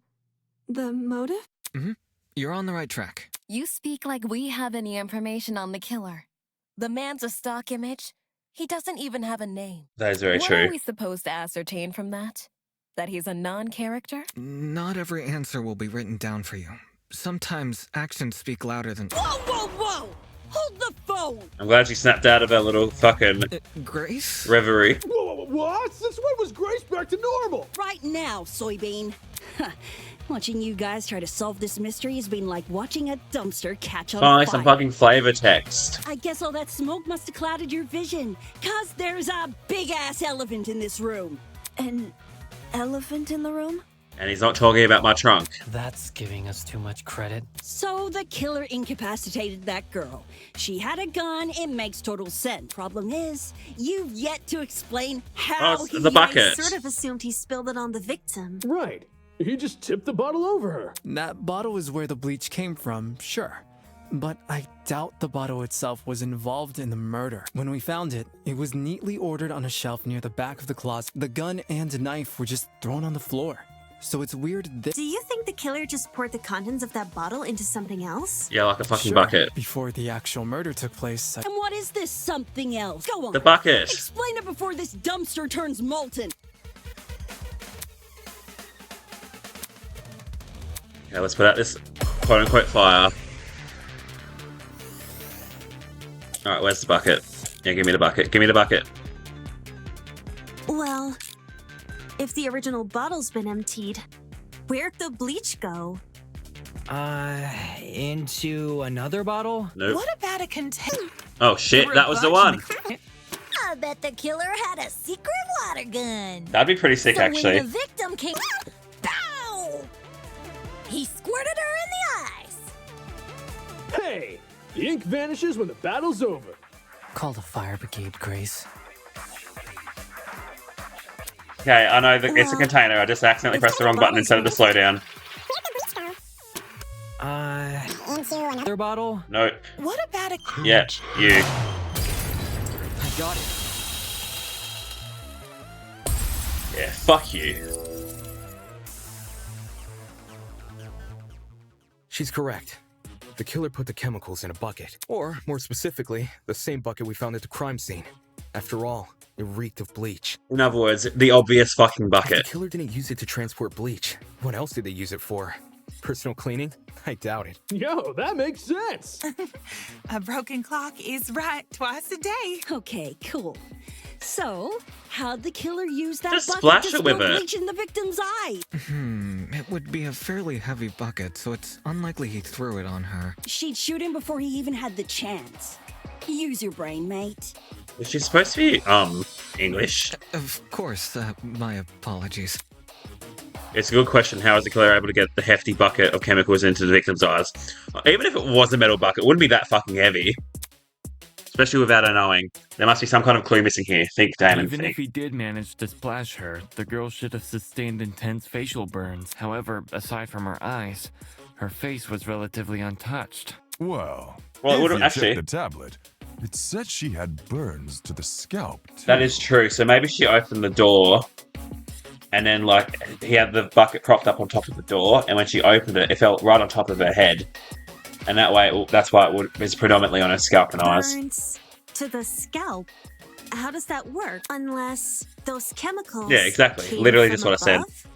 the motive? You're on the right track. You speak like we have any information on the killer. The man's a stock image. He doesn't even have a name. That is very what true. are we supposed to ascertain from that? That he's a non-character? Not every answer will be written down for you. Sometimes actions speak louder than... Whoa, whoa, whoa! Hold the phone! I'm glad she snapped out of her little fucking Grace? reverie. Whoa, what? Since when was Grace back to normal? Right now, soybean. Watching you guys try to solve this mystery has been like watching a dumpster catch on Find fire. some fucking flavor text. I guess all that smoke must have clouded your vision. 'Cause there's a big-ass elephant in this room. An elephant in the room? And he's not talking about my trunk. That's giving us too much credit. So the killer incapacitated that girl. She had a gun, it makes total sense. Problem is, you've yet to explain how Oh, it's he... the bucket. I sort of assumed he spilled it on the victim. Right. He just tipped the bottle over her. That bottle is where the bleach came from, sure. But I doubt the bottle itself was involved in the murder. When we found it, it was neatly ordered on a shelf near the back of the closet. The gun and knife were just thrown on the floor. So it's weird that... Do you think the killer just poured the contents of that bottle into something else? Yeah, like a fucking Sure, bucket. Before the actual murder took place, And what is this something else? Go on. The bucket. Explain it before this dumpster turns molten. Okay, let's put out this quote-unquote fire. Alright, where's the bucket? Yeah, give me the bucket. Give me the bucket. Well, if the original bottle's been emptied, where'd the bleach go? Into another bottle? Nope. What about a container? Oh shit, that was the one. I bet the killer had a secret water gun. That'd be pretty sick, so actually. when the victim came, pow! He squirted her in the eyes. Hey, the ink vanishes when the battle's over. Call the fire brigade, Grace. Okay, I know that it's a container. I just accidentally pressed the wrong button instead of the slow down. Another bottle? Nope. What about a... Yeah, you. I got it. Yeah, fuck you. She's correct. The killer put the chemicals in a bucket. Or, more specifically, the same bucket we found at the crime scene. After all, it reeked of bleach. In other words, the obvious fucking If bucket. the killer didn't use it to transport bleach, what else did they use it for? Personal cleaning? I doubt it. Yo, that makes sense. A broken clock is right twice a day. Okay, cool. So, how'd the killer use that Just bucket splash to it with spill it. bleach in the victim's eye? It would be a fairly heavy bucket, so it's unlikely he threw it on her. She'd shoot him before he even had the chance. Use your brain, mate. Is she supposed to be, English? Of course, my apologies. It's a good question. How is the killer able to get the hefty bucket of chemicals into the victim's eyes? Even if it was a metal bucket, it wouldn't be that fucking heavy. Especially without her knowing. There must be some kind of clue missing here. Think, Damon, Even think. if he did manage to splash her, the girl should have sustained intense facial burns. However, aside from her eyes, her face was relatively untouched. Well, Well, it if would've you actually- check the tablet, it said she had burns to the scalp, too. That is true. So maybe she opened the door, and then, like, he had the bucket propped up on top of the door, and when she opened it, it fell right on top of her head. And that way, that's why it was predominantly on her scalp and eyes. Burns to the scalp? How does that work? Unless those chemicals. Yeah, exactly. came Literally from just what I said. above?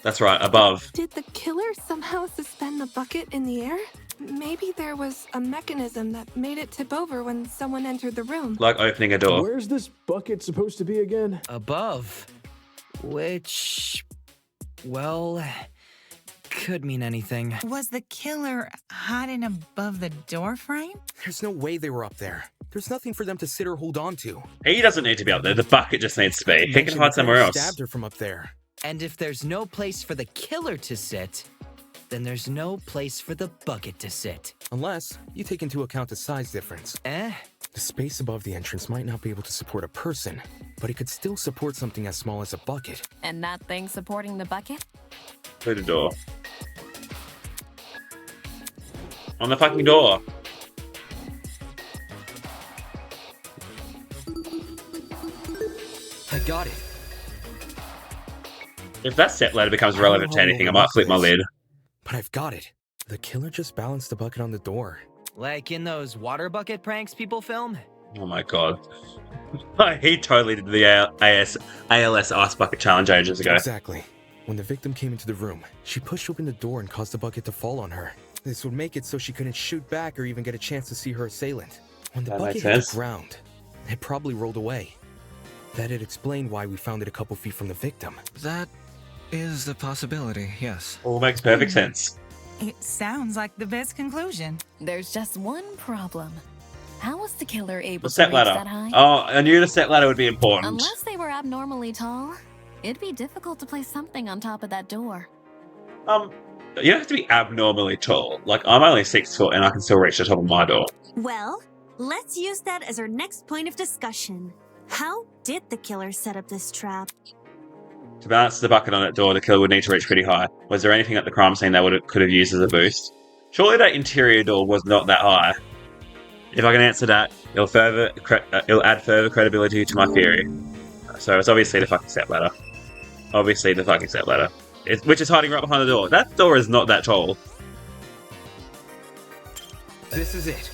That's right, above. Did the killer somehow suspend the bucket in the air? Maybe there was a mechanism that made it tip over when someone entered the room. Like opening a door. Where's this bucket supposed to be again? Above. Which, well, could mean anything. Was the killer hiding above the door frame? There's no way they were up there. There's nothing for them to sit or hold on to. He doesn't need to be up there. The bucket just needs to be. He can hide somewhere else. Stabbed her from up there. And if there's no place for the killer to sit, then there's no place for the bucket to sit. Unless you take into account the size difference. The space above the entrance might not be able to support a person, but it could still support something as small as a bucket. And that thing supporting the bucket? Through the door. On the fucking door. I got it. If that step ladder becomes relevant to anything, I might flip my lid. But I've got it. The killer just balanced the bucket on the door. Like in those water bucket pranks people film? Oh my god. He totally did the ALS Ice Bucket Challenge ages ago. Exactly. When the victim came into the room, she pushed open the door and caused the bucket to fall on her. This would make it so she couldn't shoot back or even get a chance to see her assailant. When the That bucket makes hit sense. the ground, it probably rolled away. That'd explain why we found it a couple feet from the victim. That is a possibility, yes. All makes perfect sense. It sounds like the best conclusion. There's just one problem. How was the killer able The to step reach ladder. that high? Oh, I knew the step ladder would be important. Unless they were abnormally tall, it'd be difficult to place something on top of that door. You don't have to be abnormally tall. Like, I'm only 6 foot and I can still reach the top of my door. Well, let's use that as our next point of discussion. How did the killer set up this trap? To balance the bucket on that door, the killer would need to reach pretty high. Was there anything at the crime scene that could have used as a boost? Surely that interior door was not that high. If I can answer that, it'll add further credibility to my theory. So it's obviously the fucking step ladder. Obviously the fucking step ladder. Which is hiding right behind the door. That door is not that tall. This is it.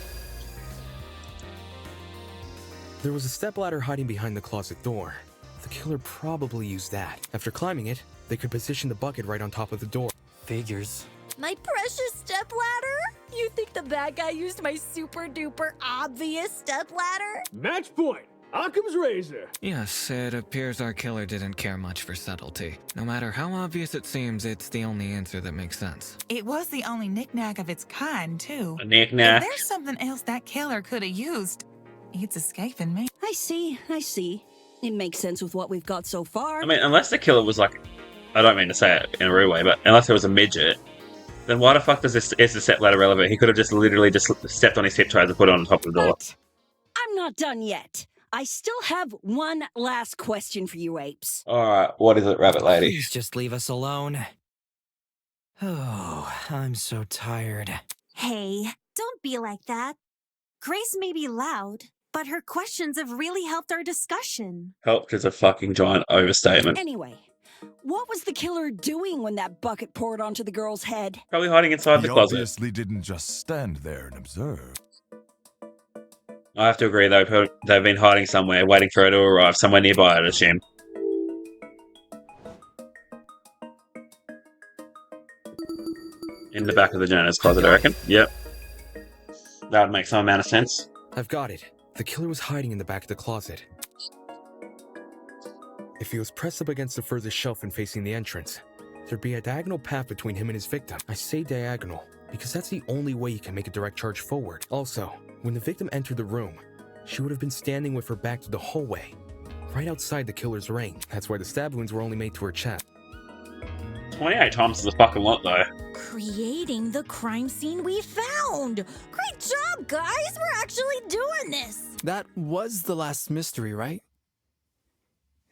There was a stepladder hiding behind the closet door. The killer probably used that. After climbing it, they could position the bucket right on top of the door. Figures. My precious stepladder? You think the bad guy used my super duper obvious stepladder? Match point. Occam's razor. Yes, it appears our killer didn't care much for subtlety. No matter how obvious it seems, it's the only answer that makes sense. It was the only knick-knack of its kind, too. A knick-knack. If there's something else that killer could have used, it's escaping me. I see. It makes sense with what we've got so far. I mean, unless the killer was like... I don't mean to say it in a rude way, but unless it was a midget, then why the fuck is the step ladder relevant? He could have just literally just stepped on his tiptoes and put it on top of the door. But I'm not done yet. I still have one last question for you, apes. Alright, what is it, rabbit lady? Please just leave us alone. Oh, I'm so tired. Hey, don't be like that. Grace may be loud, but her questions have really helped our discussion. Helped is a fucking giant overstatement. Anyway, What was the killer doing when that bucket poured onto the girl's head? Probably hiding inside the He closet. obviously didn't just stand there and observe. I have to agree, though. They've been hiding somewhere, waiting for her to arrive. Somewhere nearby, I'd assume. In the back of the janitor's closet, I reckon. Yep. That would make some amount of sense. I've got it. The killer was hiding in the back of the closet. If he was pressed up against the furthest shelf and facing the entrance, there'd be a diagonal path between him and his victim. I say diagonal because that's the only way you can make a direct charge forward. Also, when the victim entered the room, she would have been standing with her back to the hallway, right outside the killer's ring. That's why the stab wounds were only made to her chest. 28 times is a fucking lot, though. Creating the crime scene we found! Great job, guys! We're actually doing this! That was the last mystery, right?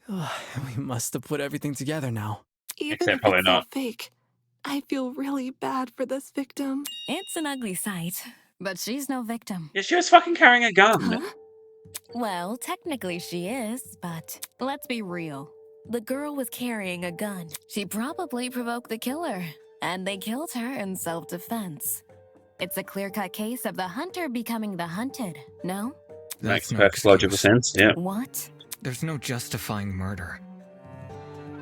We must have put everything together now. Even Except if probably it's not. all fake, I feel really bad for this victim. It's an ugly sight, but she's no victim. Yeah, she was fucking carrying a gun. Well, technically she is, but let's be real. The girl was carrying a gun. She probably provoked the killer, and they killed her in self-defense. It's a clear-cut case of the hunter becoming the hunted, no? Makes perfect logical sense, yeah. What? There's no justifying murder.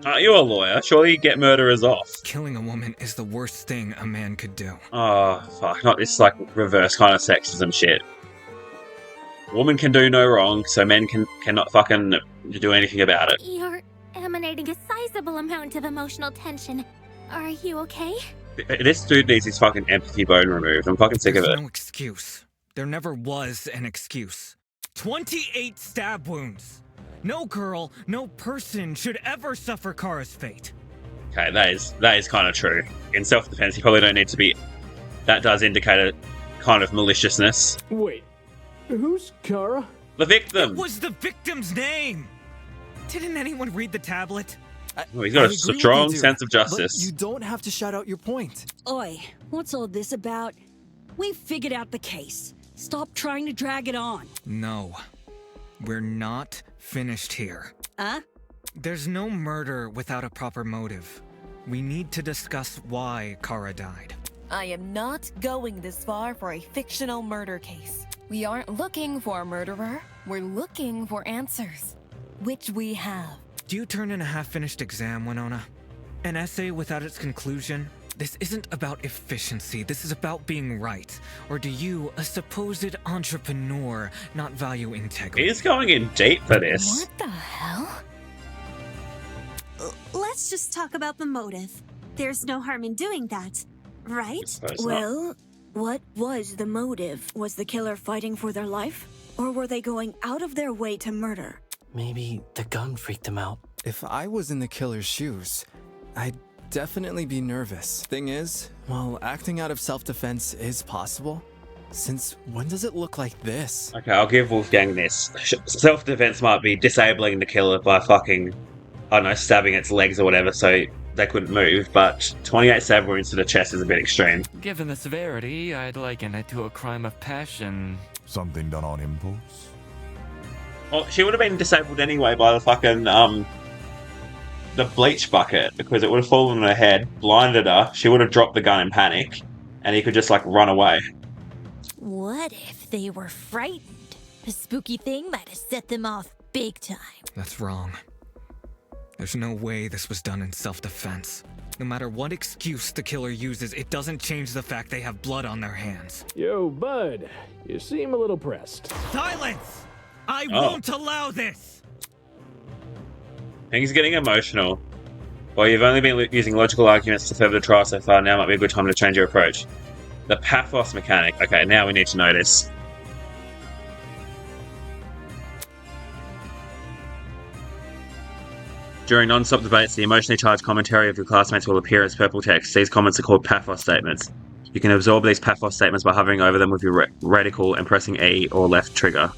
Aren't you a lawyer? Surely you get murderers off. Killing a woman is the worst thing a man could do. Oh, fuck. Not this, like, reverse kind of sexism shit. Woman can do no wrong, so men cannot fucking do anything about it. You're emanating a sizable amount of emotional tension. Are you okay? This dude needs his fucking empathy bone removed. I'm fucking sick of it. There's no excuse. There never was an excuse. 28 stab wounds. No girl, no person should ever suffer Kara's fate. Okay, that is kind of true. In self-defense, you probably don't need to be... That does indicate a kind of maliciousness. Wait, who's Kara? The victim! It was the victim's name! Didn't anyone read the tablet? Oh, he's got a strong sense of justice. But you don't have to shout out your point. Oi, what's all this about? We figured out the case. Stop trying to drag it on. No. We're not finished here. Huh? There's no murder without a proper motive. We need to discuss why Kara died. I am not going this far for a fictional murder case. We aren't looking for a murderer. We're looking for answers, which we have. Do you turn in a half-finished exam, Winona? An essay without its conclusion? This isn't about efficiency, this is about being right. Or do you, a supposed entrepreneur, not value integrity? He's going in deep for this. What the hell? Let's just talk about the motive. There's no harm in doing that, right? Well, what was the motive? Was the killer fighting for their life? Or were they going out of their way to murder? Maybe the gun freaked him out. If I was in the killer's shoes, I'd definitely be nervous. Thing is, while acting out of self-defense is possible, since when does it look like this? Okay, I'll give Wolfgang this. Self-defense might be disabling the killer by fucking, I don't know, stabbing its legs or whatever so they couldn't move, but 28 stab wounds to the chest is a bit extreme. Given the severity, I'd liken it to a crime of passion. Something done on impulse? Well, she would have been disabled anyway by the fucking, the bleach bucket, because it would have fallen on her head, blinded her, she would have dropped the gun in panic, and he could just, like, run away. What if they were frightened? A spooky thing might have set them off big time. That's wrong. There's no way this was done in self-defense. No matter what excuse the killer uses, it doesn't change the fact they have blood on their hands. Yo, bud, you seem a little pressed. Silence! I won't allow this! He's getting emotional. Well, you've only been using logical arguments to further the trial so far, now might be a good time to change your approach. The pathos mechanic. Okay, now we need to know this. During non-stop debates, the emotionally charged commentary of your classmates will appear as purple text. These comments are called pathos statements. You can absorb these pathos statements by hovering over them with your reticle and pressing E or left trigger.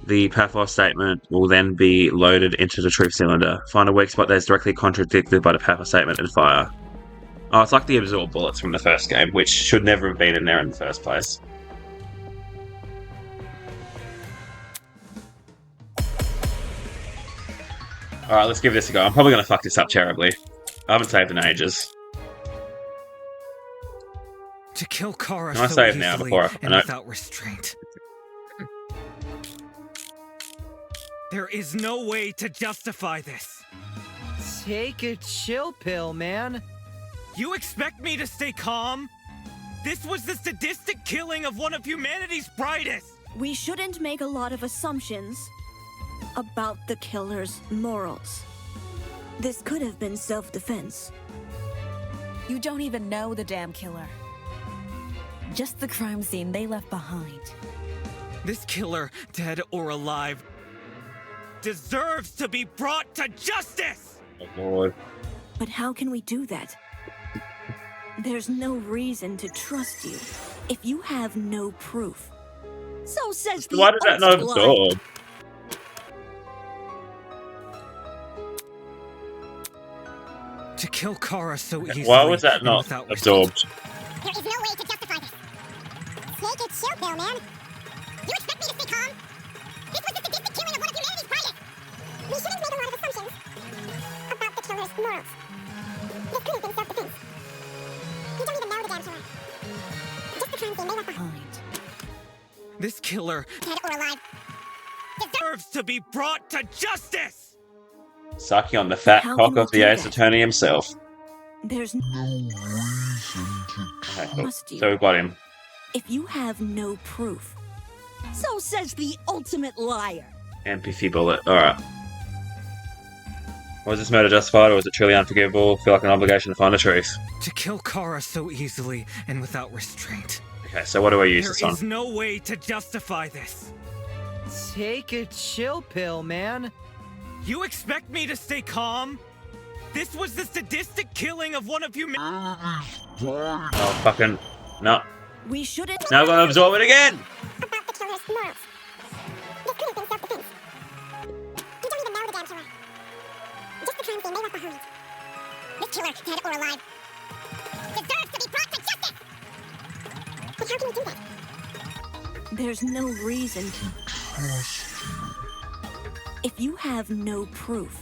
The pathos statement will then be loaded into the truth cylinder. Find a weak spot that is directly contradicted by the pathos statement and fire. Oh, it's like the absorb bullets from the first game, which should never have been in there in the first place. Alright, let's give this a go. I'm probably going to fuck this up terribly. I haven't saved in ages. To kill Kara Can I so save easily now before I... and No. without restraint. There is no way to justify this. Take a chill pill, man. You expect me to stay calm? This was the sadistic killing of one of humanity's brightest! We shouldn't make a lot of assumptions about the killer's morals. This could have been self-defense. You don't even know the damn killer. Just the crime scene they left behind. This killer, dead or alive, deserves to be brought to justice! Oh, Lord. But how can we do that? There's no reason to trust you if you have no proof. So says the Why did that not ultimate absorb? To kill Kara so easily. Why was that and not without absorbed? There is no way to justify this. Take it chill pill, man. You expect me to stay calm? This was the sadistic killing of one of humanity's brightest. We shouldn't make a lot of assumptions about the killer's morals. This could have been self-defense. You don't even know the damn killer. Just the crime scene they left behind. This killer, Dead or alive, deserves to be brought to justice! Sucking on the fat How cock can we of the do Ace that? Attorney himself. There's no reason Okay, to cool. trust you So we've got him. if you have no proof. So says the ultimate liar. Empathy bullet. Alright. Was this murder justified or was it truly unforgivable? Feel like an obligation to find the truth. To kill Kara so easily and without restraint. Okay, so what do I use There this on? is no way to justify this. Take a chill pill, man. You expect me to stay calm? This was the sadistic killing of one of Oh, fucking... No. We shouldn't. Now I'm gonna absorb it again! about the killer's morals. This could have been self-defense. You don't even know the damn killer. Just the crime scene they left behind. This killer, dead or alive, deserves to be brought to justice! But how can we do that? There's no reason to trust you if you have no proof.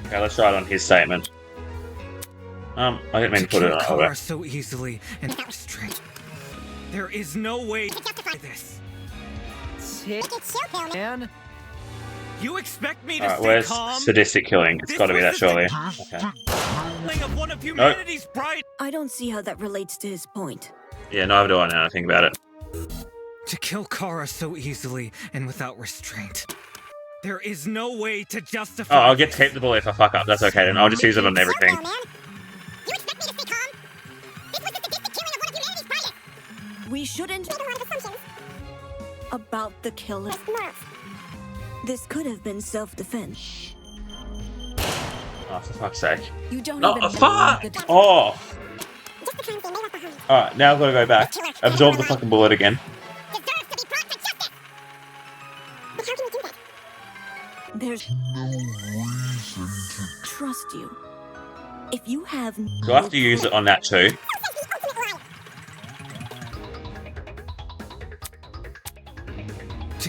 Okay, let's try it on his statement. I didn't mean to put it kill on Kara over. so easily and without restraint. There is no way to justify this. Take it chill, man. You expect me to Alright, stay where's calm? sadistic killing? It's This gotta be was that, the surely. sadistic Okay. killing of one of humanity's bright. I don't see how that relates to his point. Yeah, neither do I now I think about it. To kill Kara so easily and without restraint. There is no way to justify. Oh, I'll get to keep the bullet if I fuck up. That's okay then. I'll just use it on everything. You expect me to stay calm? This was the sadistic killing of one of humanity's brightest. We shouldn't Make a lot of assumptions about the killer's morals. This could have been self-defense. Oh, for fuck's sake. You don't No, even know fuck! the Oh! Just the crime scene they left behind. Alright, now I've got to go back. Absorb the fucking bullet again. Deserves to be brought to justice! But how can we do that? There's no reason to trust you if you have no Do I have to use it on that too?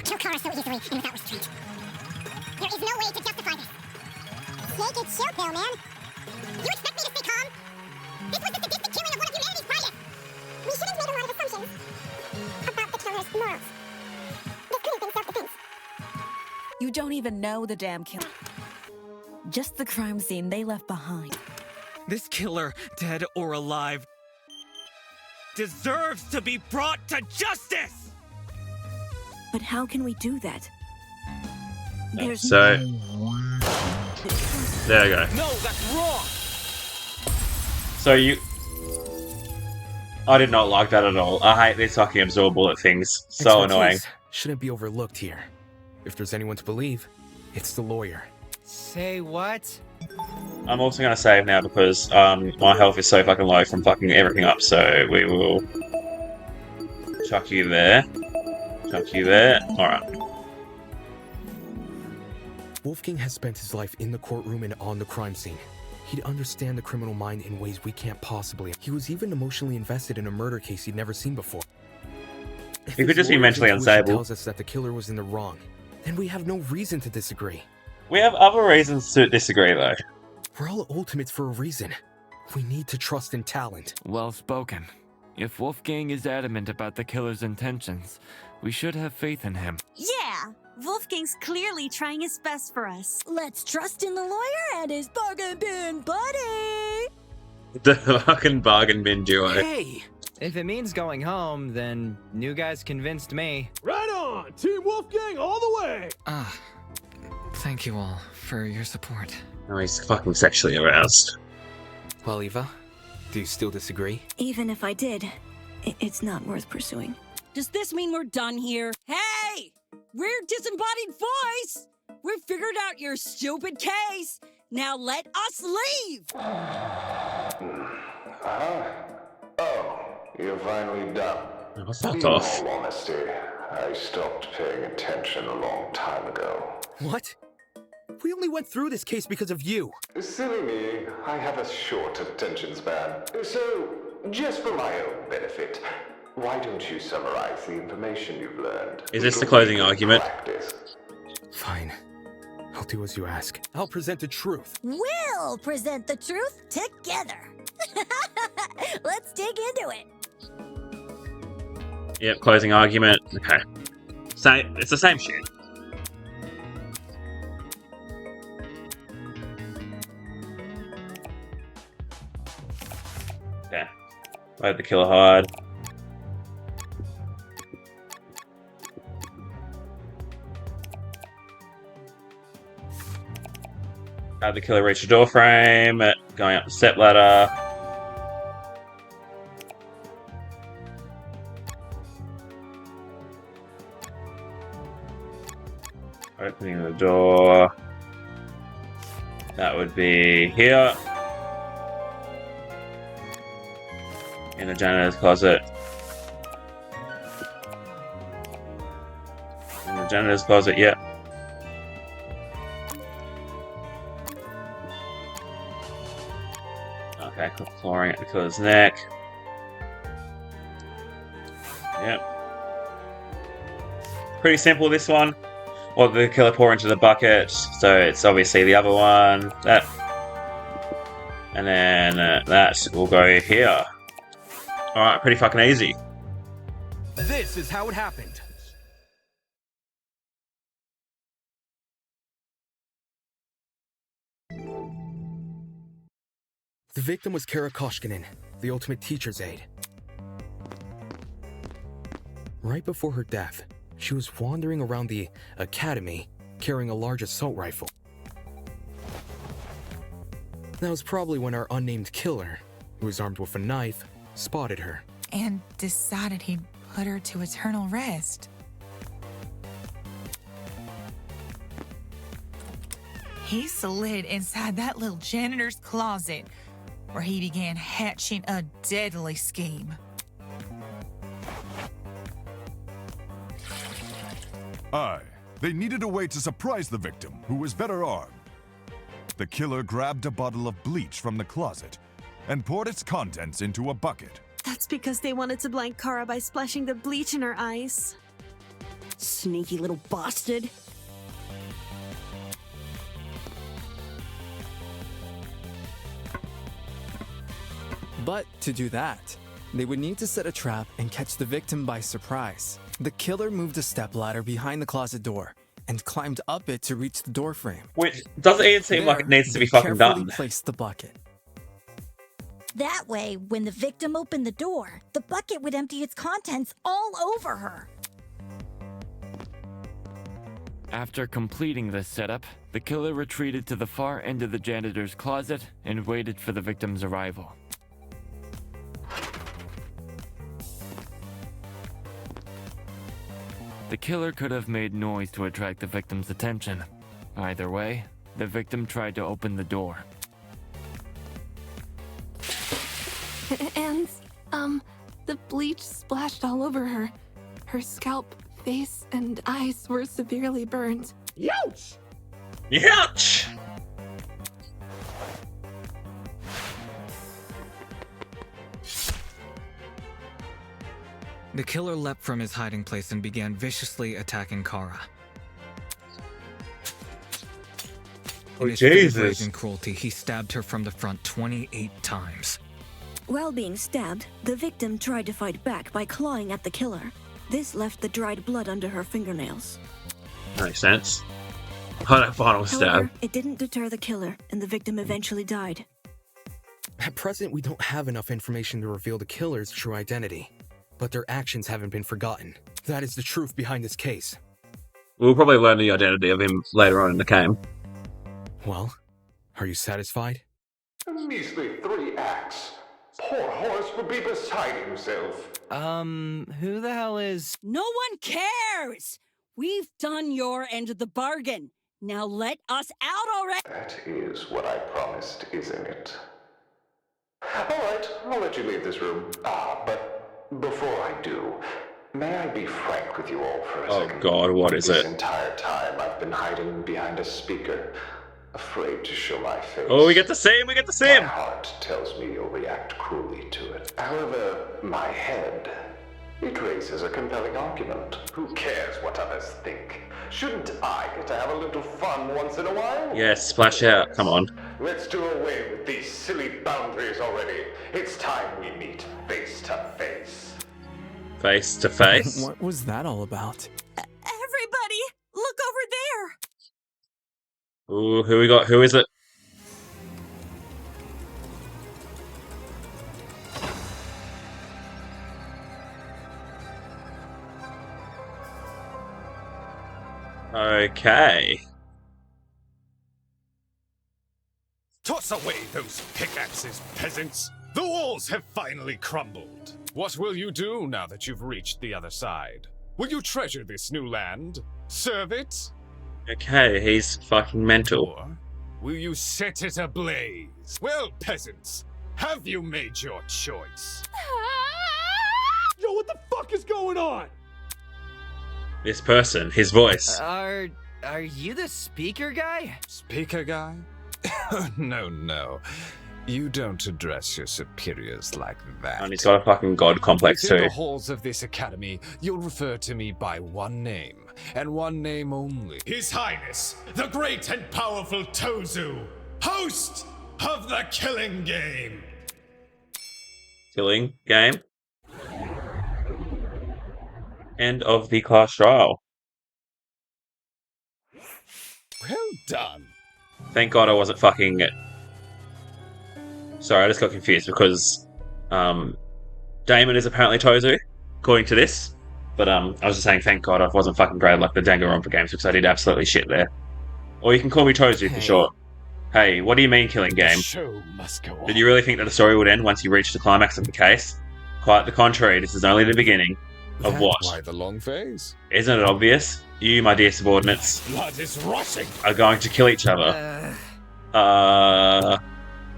Kill Kara so easily and without restraint. There is no way to justify this. Take it chill pill, man. You expect me to stay calm? This was the sadistic killing of one of humanity's brightest. We shouldn't make a lot of assumptions about the killer's morals. This could have been self-defense. You don't even know the damn killer. Just the crime scene they left behind. This killer, dead or alive, deserves to be brought to justice! But how can we do that? There's So, there we go. No, that's wrong! So you... I did not like that at all. I hate these fucking absorb bullet things. So annoying. Expertise shouldn't be overlooked here. If there's anyone to believe, it's the lawyer. Say what? I'm also going to save now because my health is so fucking low from fucking everything up. So we will chuck you there. Chuck you there. Alright. Wolfgang has spent his life in the courtroom and on the crime scene. He'd understand the criminal mind in ways we can't possibly. He was even emotionally invested in a murder case he'd never seen before. He could just be mentally Intuition unstable. tells us that the killer was in the wrong. then we have no reason to disagree. We have other reasons to disagree, though. We're all ultimates for a reason. We need to trust in talent. Well spoken. If Wolfgang is adamant about the killer's intentions, we should have faith in him. Yeah! Wolfgang's clearly trying his best for us. Let's trust in the lawyer and his bargain bin buddy! The fucking bargain bin duo. Hey! If it means going home, then new guys convinced me. Right on! Team Wolfgang all the way! Thank you all for your support. Oh, he's fucking sexually aroused. Well, Eva, do you still disagree? Even if I did, it's not worth pursuing. Does this mean we're done here? Hey! We're disembodied voice! We've figured out your stupid case! Now let us leave! Oh, you're finally done. Oh, fuck In off. all honesty, I stopped paying attention a long time ago. What? We only went through this case because of you. Silly me, I have a short attention span. So, just for my own benefit, why don't you summarize the information you've learned? Is this the closing argument? Practice. Fine. I'll do as you ask. I'll present the truth. We'll present the truth together. Let's dig into it. Yep, closing argument. Okay. Same. It's the same shit. Okay. Load the killer hard. Have the killer reach the door frame, going up the step ladder. Opening the door. That would be here. In the janitor's closet. In the janitor's closet, yeah. Okay, clawing at the killer's neck. Yep. Pretty simple, this one. Or the killer pour into the bucket, so it's obviously the other one. That. And then that will go here. Alright, pretty fucking easy. This is how it happened. The victim was Kara Koshkinen, the ultimate teacher's aide. Right before her death, she was wandering around the academy carrying a large assault rifle. That was probably when our unnamed killer, who was armed with a knife, spotted her. And decided he'd put her to eternal rest. He slid inside that little janitor's closet, where he began hatching a deadly scheme. Aye, they needed a way to surprise the victim, who was better armed. The killer grabbed a bottle of bleach from the closet and poured its contents into a bucket. That's because they wanted to blind Kara by splashing the bleach in her eyes. Sneaky little bastard. But to do that, they would need to set a trap and catch the victim by surprise. The killer moved a stepladder behind the closet door and climbed up it to reach the door frame. Which doesn't even seem like it needs to be fucking carefully done. Placed the bucket. That way, when the victim opened the door, the bucket would empty its contents all over her. After completing this setup, the killer retreated to the far end of the janitor's closet and waited for the victim's arrival. The killer could have made noise to attract the victim's attention. Either way, the victim tried to open the door. And, the bleach splashed all over her. Her scalp, face, and eyes were severely burned. Youch! Youch! The killer leapt from his hiding place and began viciously attacking Kara. In his fit of rage and cruelty, he stabbed her from the front 28 times. While being stabbed, the victim tried to fight back by clawing at the killer. This left the dried blood under her fingernails. Makes sense. Oh, that final stab. However, it didn't deter the killer, and the victim eventually died. At present, we don't have enough information to reveal the killer's true identity, but their actions haven't been forgotten. That is the truth behind this case. We'll probably learn the identity of him later on in the game. Well, are you satisfied? A measly 3 acts. Poor Horace would be beside himself. Who the hell is... No one cares! We've done your end of the bargain. Now let us out already! That is what I promised, isn't it? Alright, I'll let you leave this room. But before I do, may I be frank with you all for a second? Oh god, what is it? This entire time I've been hiding behind a speaker, afraid to show my face. Oh, we get to see him, we get to see him! My heart tells me you'll react cruelly to it. However, my head, it raises a compelling argument. Who cares what others think? Shouldn't I get to have a little fun once in a while? Yes, splash out, come on. Let's do away with these silly boundaries already. It's time we meet face to face. Face to face? What was that all about? Everybody, look over there! Ooh, who we got? Who is it? Okay. Toss away those pickaxes, peasants! The walls have finally crumbled. What will you do now that you've reached the other side? Will you treasure this new land? Serve it? Okay, he's fucking mental. Or will you set it ablaze? Well, peasants, have you made your choice? Yo, what the fuck is going on? This person, his voice. Are you the speaker guy? Speaker guy? No. You don't address your superiors like that. And he's got a fucking god complex Within too. the halls of this academy, you'll refer to me by one name, and one name only. His Highness, the great and powerful Tozu, host of the Killing Game. Killing game. End of the class trial. Well done. Thank God I wasn't fucking... Sorry, I just got confused because Damon is apparently Tozu, according to this. But I was just saying thank God I wasn't fucking great like the Danganronpa games because I did absolutely shit there. Or you can call me Tozu for short. Hey, what do you mean killing game? The show must go on. Did you really think that the story would end once you reached the climax of the case? Quite the contrary, this is only the beginning of what? Why the long phase? Isn't it obvious? You, my dear subordinates, Blood is rushing. are going to kill each other.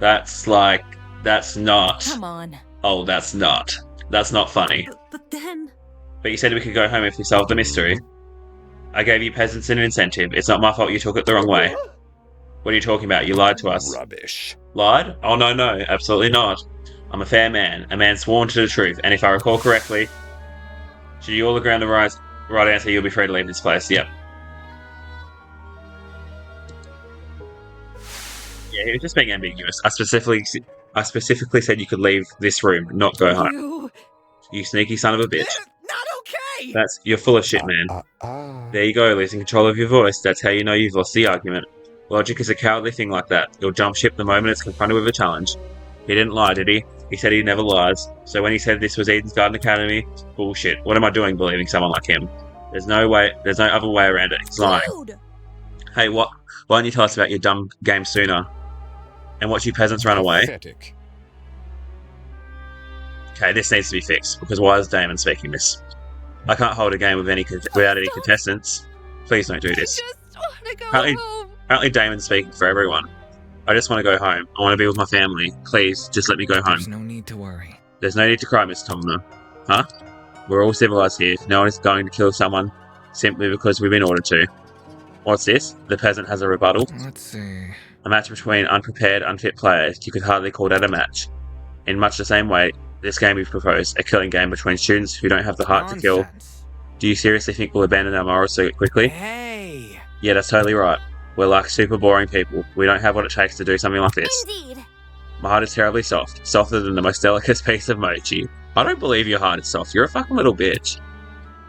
That's not. Come on. Oh, that's not. That's not funny. But then... But you said we could go home if we solved the mystery. I gave you peasants an incentive. It's not my fault you took it the wrong way. What are you talking about? You lied to us. Rubbish. Lied? Oh, no, absolutely not. I'm a fair man, a man sworn to the truth, and if I recall correctly, should you all agree on the right answer, you'll be free to leave this place. Yep. Yeah, he was just being ambiguous. I specifically said you could leave this room, not go home. You sneaky son of a bitch. Not okay! You're full of shit, man. There you go, losing control of your voice. That's how you know you've lost the argument. Logic is a cowardly thing like that. You'll jump ship the moment it's confronted with a challenge. He didn't lie, did he? He said he never lies. So when he said this was Eden's Garden Academy, bullshit. What am I doing believing someone like him? There's no other way around it. He's lying. Hey, why don't you tell us about your dumb game sooner? And watch you peasants run away? Pathetic. Okay, this needs to be fixed, because why is Damon speaking this? I can't hold a game without any contestants. Please don't do this. I just want to go home. Apparently Damon's speaking for everyone. I just want to go home. I want to be with my family. Please, just let me go home. There's no need to worry. There's no need to cry, Miss Tomner. Huh? We're all civilized here. No one is going to kill someone simply because we've been ordered to. What's this? The peasant has a rebuttal. Let's see. A match between unprepared, unfit players. You could hardly call that a match. In much the same way, this game we've proposed, a killing game between students who don't have the heart to kill. Do you seriously think we'll abandon our morals so quickly? Hey! Yeah, that's totally right. We're like super boring people. We don't have what it takes to do something like this. Indeed. My heart is terribly soft, softer than the most delicate piece of mochi. I don't believe your heart is soft. You're a fucking little bitch.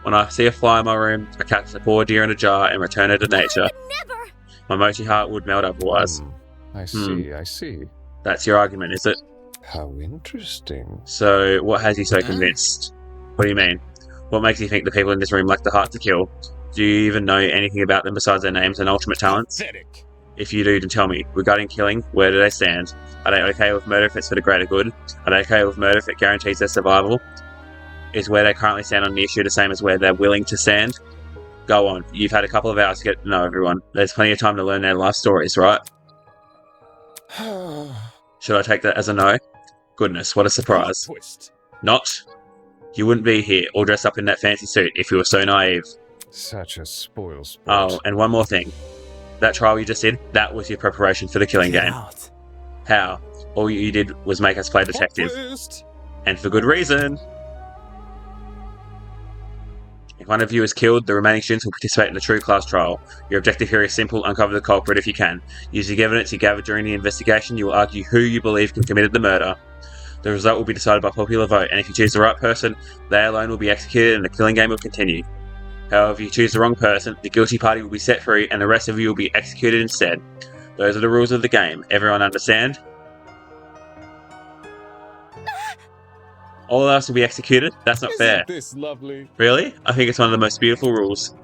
When I see a fly in my room, I catch a poor deer in a jar and return her to nature. Never. My mochi heart would melt otherwise. I see. That's your argument, is it? How interesting. So, what has you so convinced? What do you mean? What makes you think the people in this room lack the heart to kill? Do you even know anything about them besides their names and ultimate talents? Pathetic. If you do, then tell me. Regarding killing, where do they stand? Are they okay with murder if it's for the greater good? Are they okay with murder if it guarantees their survival? Is where they currently stand on the issue the same as where they're willing to stand? Go on. You've had a couple of hours to get to know everyone. There's plenty of time to learn their life stories, right? Should I take that as a no? Goodness, what a surprise. Twist. Not? You wouldn't be here, all dressed up in that fancy suit, if you were so naive. Such a spoilsport. Oh, and one more thing. That trial you just did, that was your preparation for the killing game. How? All you did was make us play detective. And for good reason. If one of you is killed, the remaining students will participate in the true class trial. Your objective here is simple: uncover the culprit if you can. Using evidence you gathered during the investigation, you will argue who you believe committed the murder. The result will be decided by popular vote, and if you choose the right person, they alone will be executed and the killing game will continue. However, if you choose the wrong person, the guilty party will be set free and the rest of you will be executed instead. Those are the rules of the game. Everyone understand? All of us will be executed? That's not fair. Isn't this lovely? Really? I think it's one of the most beautiful rules.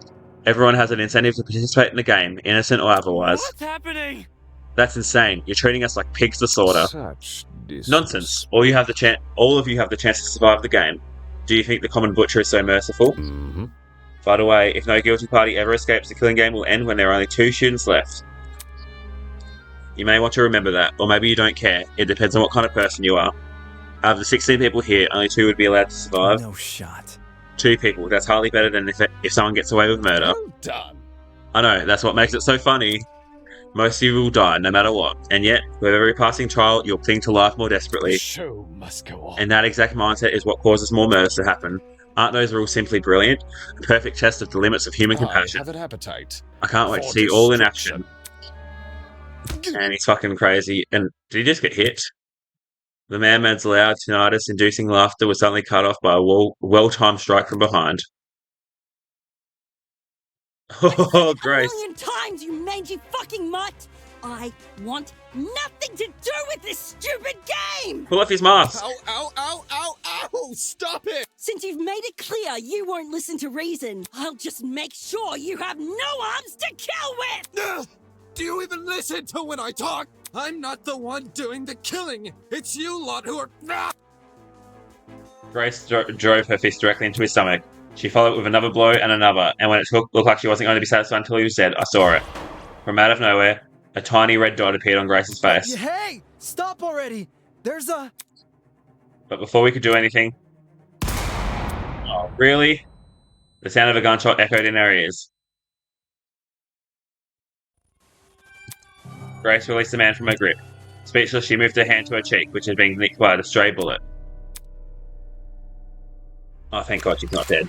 Everyone has an incentive to participate in the game, innocent or otherwise. What's happening? That's insane. You're treating us like pigs to slaughter. Such Nonsense. All of you have the chance to survive the game. Do you think the common butcher is so merciful? Mm-hmm. By the way, if no guilty party ever escapes, the killing game will end when there are only 2 students left. You may want to remember that, or maybe you don't care. It depends on what kind of person you are. Out of the 16 people here, only 2 would be allowed to survive. No shot. 2 people. That's hardly better than if someone gets away with murder. Well done. I know, that's what makes it so funny. Most of you will die, no matter what. And yet, with every passing trial, you'll cling to life more desperately. The show must go on. And that exact mindset is what causes more murders to happen. Aren't those rules simply brilliant? A perfect test of the limits of human compassion. I have an appetite. I can't wait to see all in action. And he's fucking crazy. And did he just get hit? The madman's loud, tinnitus-inducing laughter was suddenly cut off by a well-timed strike from behind. Oh, Grace. A million times, you mangy fucking mutt! I want nothing to do with this stupid game! Pull off his mask. Ow, ow, ow, ow, ow! Stop it! Since you've made it clear you won't listen to reason, I'll just make sure you have no arms to kill with! Do you even listen to when I talk? I'm not the one doing the killing. It's you lot who are... Grace drove her fist directly into his stomach. She followed with another blow and another, and when it looked like she wasn't going to be satisfied until he was dead, I saw it. From out of nowhere, a tiny red dot appeared on Grace's face. Hey! Stop already! There's a... But before we could do anything... Oh, really? The sound of a gunshot echoed in our ears. Grace released the man from her grip. Speechless, she moved her hand to her cheek, which had been nicked by a stray bullet. Oh, thank God she's not dead.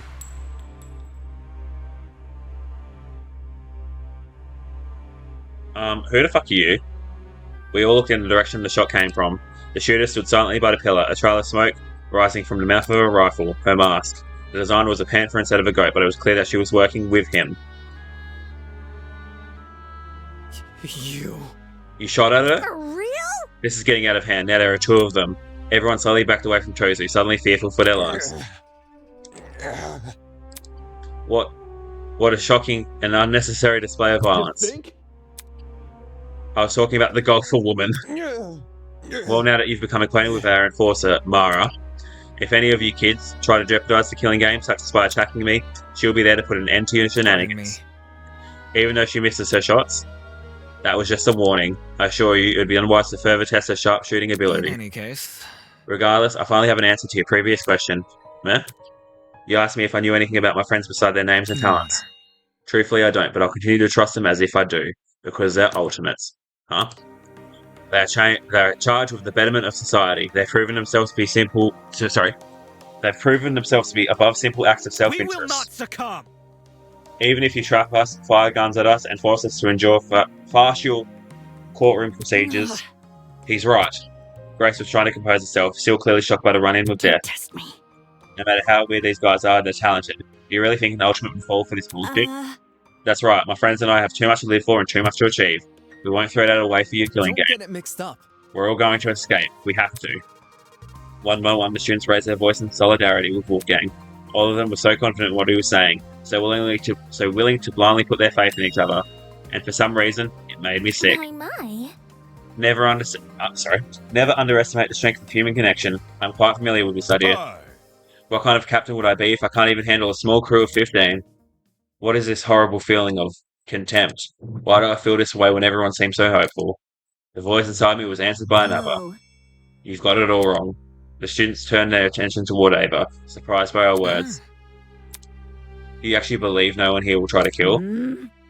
Who the fuck are you? We all looked in the direction the shot came from. The shooter stood silently by the pillar, a trail of smoke rising from the mouth of her rifle, her mask. The design was a panther instead of a goat, but it was clear that she was working with him. You shot at her? For real? This is getting out of hand. Now there are 2 of them. Everyone slowly backed away from Tozu, suddenly fearful for their lives. What a shocking and unnecessary display of violence. I was talking about the golfer woman. Well, now that you've become acquainted with our enforcer, Mara, if any of you kids try to jeopardize the killing game, such as by attacking me, she'll be there to put an end to your shenanigans. Even though she misses her shots, that was just a warning. I assure you, it would be unwise to further test her sharpshooting ability. In any case... Regardless, I finally have an answer to your previous question. Meh? You asked me if I knew anything about my friends beside their names and talents. Truthfully, I don't, but I'll continue to trust them as if I do, because they're ultimates. Huh? They're charged with the betterment of society. They've proven themselves to be They've proven themselves to be above simple acts of self-interest. We will not succumb! Even if you trap us, fire guns at us, and force us to endure farcical courtroom procedures, he's right. Grace was trying to compose herself, still clearly shocked by the run-in with death. Test me. No matter how weird these guys are, they're talented. Do you really think an ultimate would fall for this bullshit? That's right, my friends and I have too much to live for and too much to achieve. We won't throw that away for your killing game. Don't get it mixed up. We're all going to escape. We have to. One by one, the students raised their voice in solidarity with Wolfgang. All of them were so confident in what he was saying, so willing to blindly put their faith in each other. And for some reason, it made me sick. My. Never underestimate the strength of human connection. I'm quite familiar with this idea. What kind of captain would I be if I can't even handle a small crew of 15? What is this horrible feeling of contempt? Why do I feel this way when everyone seems so hopeful? The voice inside me was answered by another. You've got it all wrong. The students turned their attention toward Ava, surprised by our words. You actually believe no one here will try to kill?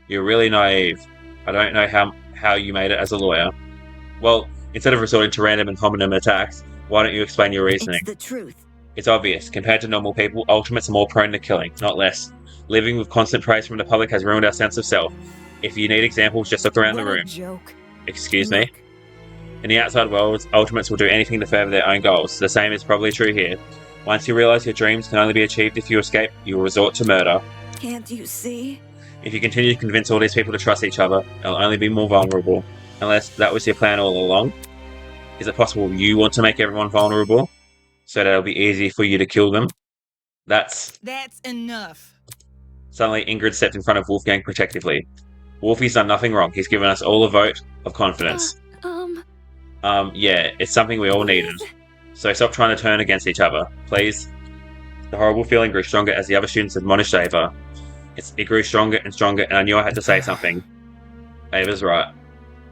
You're really naive. I don't know how you made it as a lawyer. Well, instead of resorting to random and hominem attacks, why don't you explain your reasoning? It's the truth. It's obvious. Compared to normal people, ultimates are more prone to killing, not less. Living with constant praise from the public has ruined our sense of self. If you need examples, just look around the room. Joke. Excuse me? In the outside world, ultimates will do anything to further their own goals. The same is probably true here. Once you realize your dreams can only be achieved if you escape, you will resort to murder. Can't you see? If you continue to convince all these people to trust each other, they'll only be more vulnerable. Unless that was your plan all along. Is it possible you want to make everyone vulnerable? So that it'll be easy for you to kill them? That's enough. Suddenly, Ingrid stepped in front of Wolfgang protectively. Wolfie's done nothing wrong. He's given us all a vote of confidence. Yeah, it's something we all needed. So stop trying to turn against each other, please. The horrible feeling grew stronger as the other students admonished Ava. It grew stronger and stronger, and I knew I had to say something. Ava's right.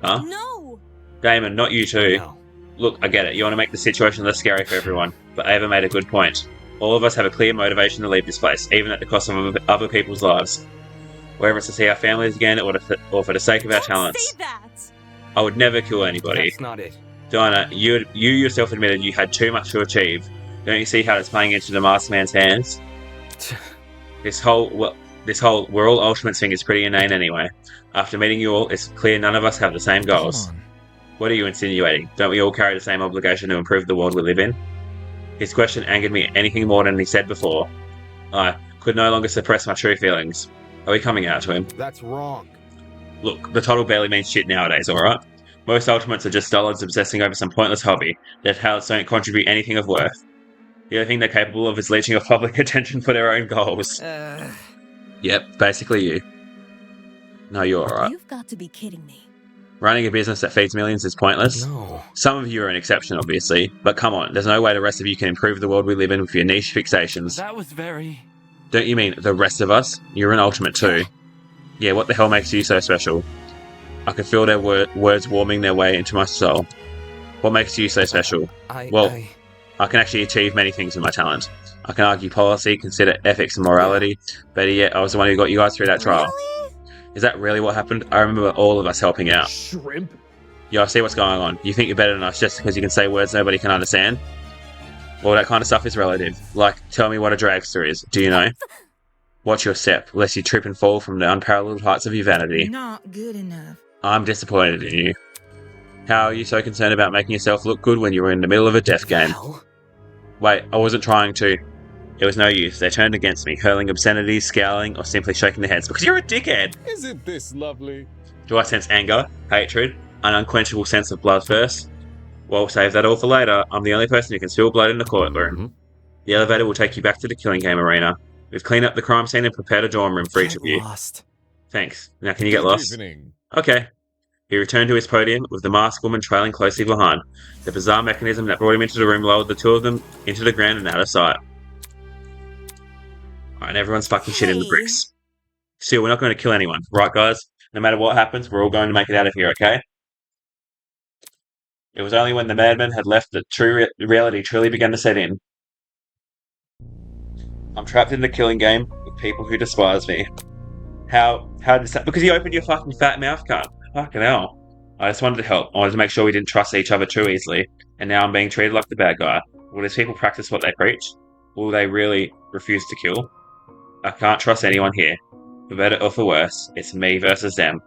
Huh? No! Damon, not you too. No. Look, I get it. You want to make the situation less scary for everyone, but Ava made a good point. All of us have a clear motivation to leave this place, even at the cost of other people's lives. Whether it's to see our families again or for the sake of our talents. Say that! I would never kill anybody. That's not it. Diana, you yourself admitted you had too much to achieve. Don't you see how it's playing into the masked man's hands? This whole we're all ultimate thing is pretty inane anyway. After meeting you all, it's clear none of us have the same goals. What are you insinuating? Don't we all carry the same obligation to improve the world we live in? His question angered me anything more than he said before. I could no longer suppress my true feelings. Are we coming out to him? That's wrong. Look, the title barely means shit nowadays, alright? Most ultimates are just dullards obsessing over some pointless hobby. Their talents don't contribute anything of worth. The only thing they're capable of is leeching off public attention for their own goals. Yep, basically you. No, you're alright. You've got to be kidding me. Running a business that feeds millions is pointless. No. Some of you are an exception, obviously, but come on, there's no way the rest of you can improve the world we live in with your niche fixations. That was very... Don't you mean the rest of us? You're an ultimate too. Yeah, what the hell makes you so special? I can feel their words warming their way into my soul. What makes you so special? I can actually achieve many things with my talent. I can argue policy, consider ethics and morality. Better yet, I was the one who got you guys through that trial. Really? Is that really what happened? I remember all of us helping out. Shrimp? Yeah, I see what's going on. You think you're better than us just because you can say words nobody can understand? All that kind of stuff is relative. Like, tell me what a dragster is. Do you know? Watch your step, lest you trip and fall from the unparalleled heights of your vanity. Not good enough. I'm disappointed in you. How are you so concerned about making yourself look good when you were in the middle of a death game? Wait, I wasn't trying to. It was no use. They turned against me, hurling obscenities, scowling, or simply shaking their heads because you're a dickhead! Isn't this lovely? Do I sense anger, hatred, an unquenchable sense of bloodthirst? Well, save that all for later. I'm the only person who can spill blood in the courtroom. The elevator will take you back to the killing game arena. We've cleaned up the crime scene and prepared a dorm room for each of you. Lost. Thanks. Now can you get lost? Evening. Okay. He returned to his podium, with the masked woman trailing closely behind. The bizarre mechanism that brought him into the room lowered the two of them into the ground and out of sight. Alright, everyone's fucking shit in the bricks. Still, we're not going to kill anyone, right guys? No matter what happens, we're all going to make it out of here, okay? It was only when the madman had left that true reality truly began to set in. I'm trapped in the killing game with people who despise me. How did that... Because you opened your fucking fat mouth, cunt. Fucking hell. I just wanted to help. I wanted to make sure we didn't trust each other too easily. And now I'm being treated like the bad guy. Will these people practice what they preach? Will they really refuse to kill? I can't trust anyone here. For better or for worse, it's me versus them.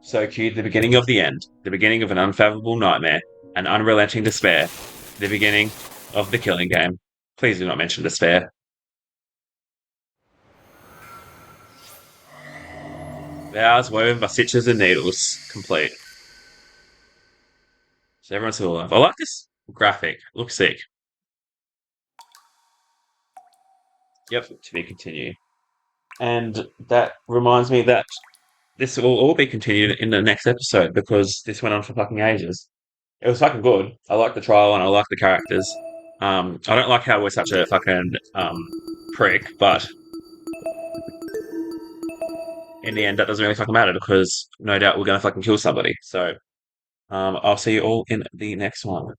So cue the beginning of the end, the beginning of an unfathomable nightmare, an unrelenting despair, the beginning of the killing game. Please do not mention despair. Vows woven by stitches and needles. Complete. So everyone's still alive. I like this graphic. Looks sick. Yep, to be continued. And that reminds me that this will all be continued in the next episode because this went on for fucking ages. It was fucking good. I like the trial and I like the characters. I don't like how we're such a fucking prick, but in the end, that doesn't really fucking matter because no doubt we're gonna fucking kill somebody. So, I'll see you all in the next one.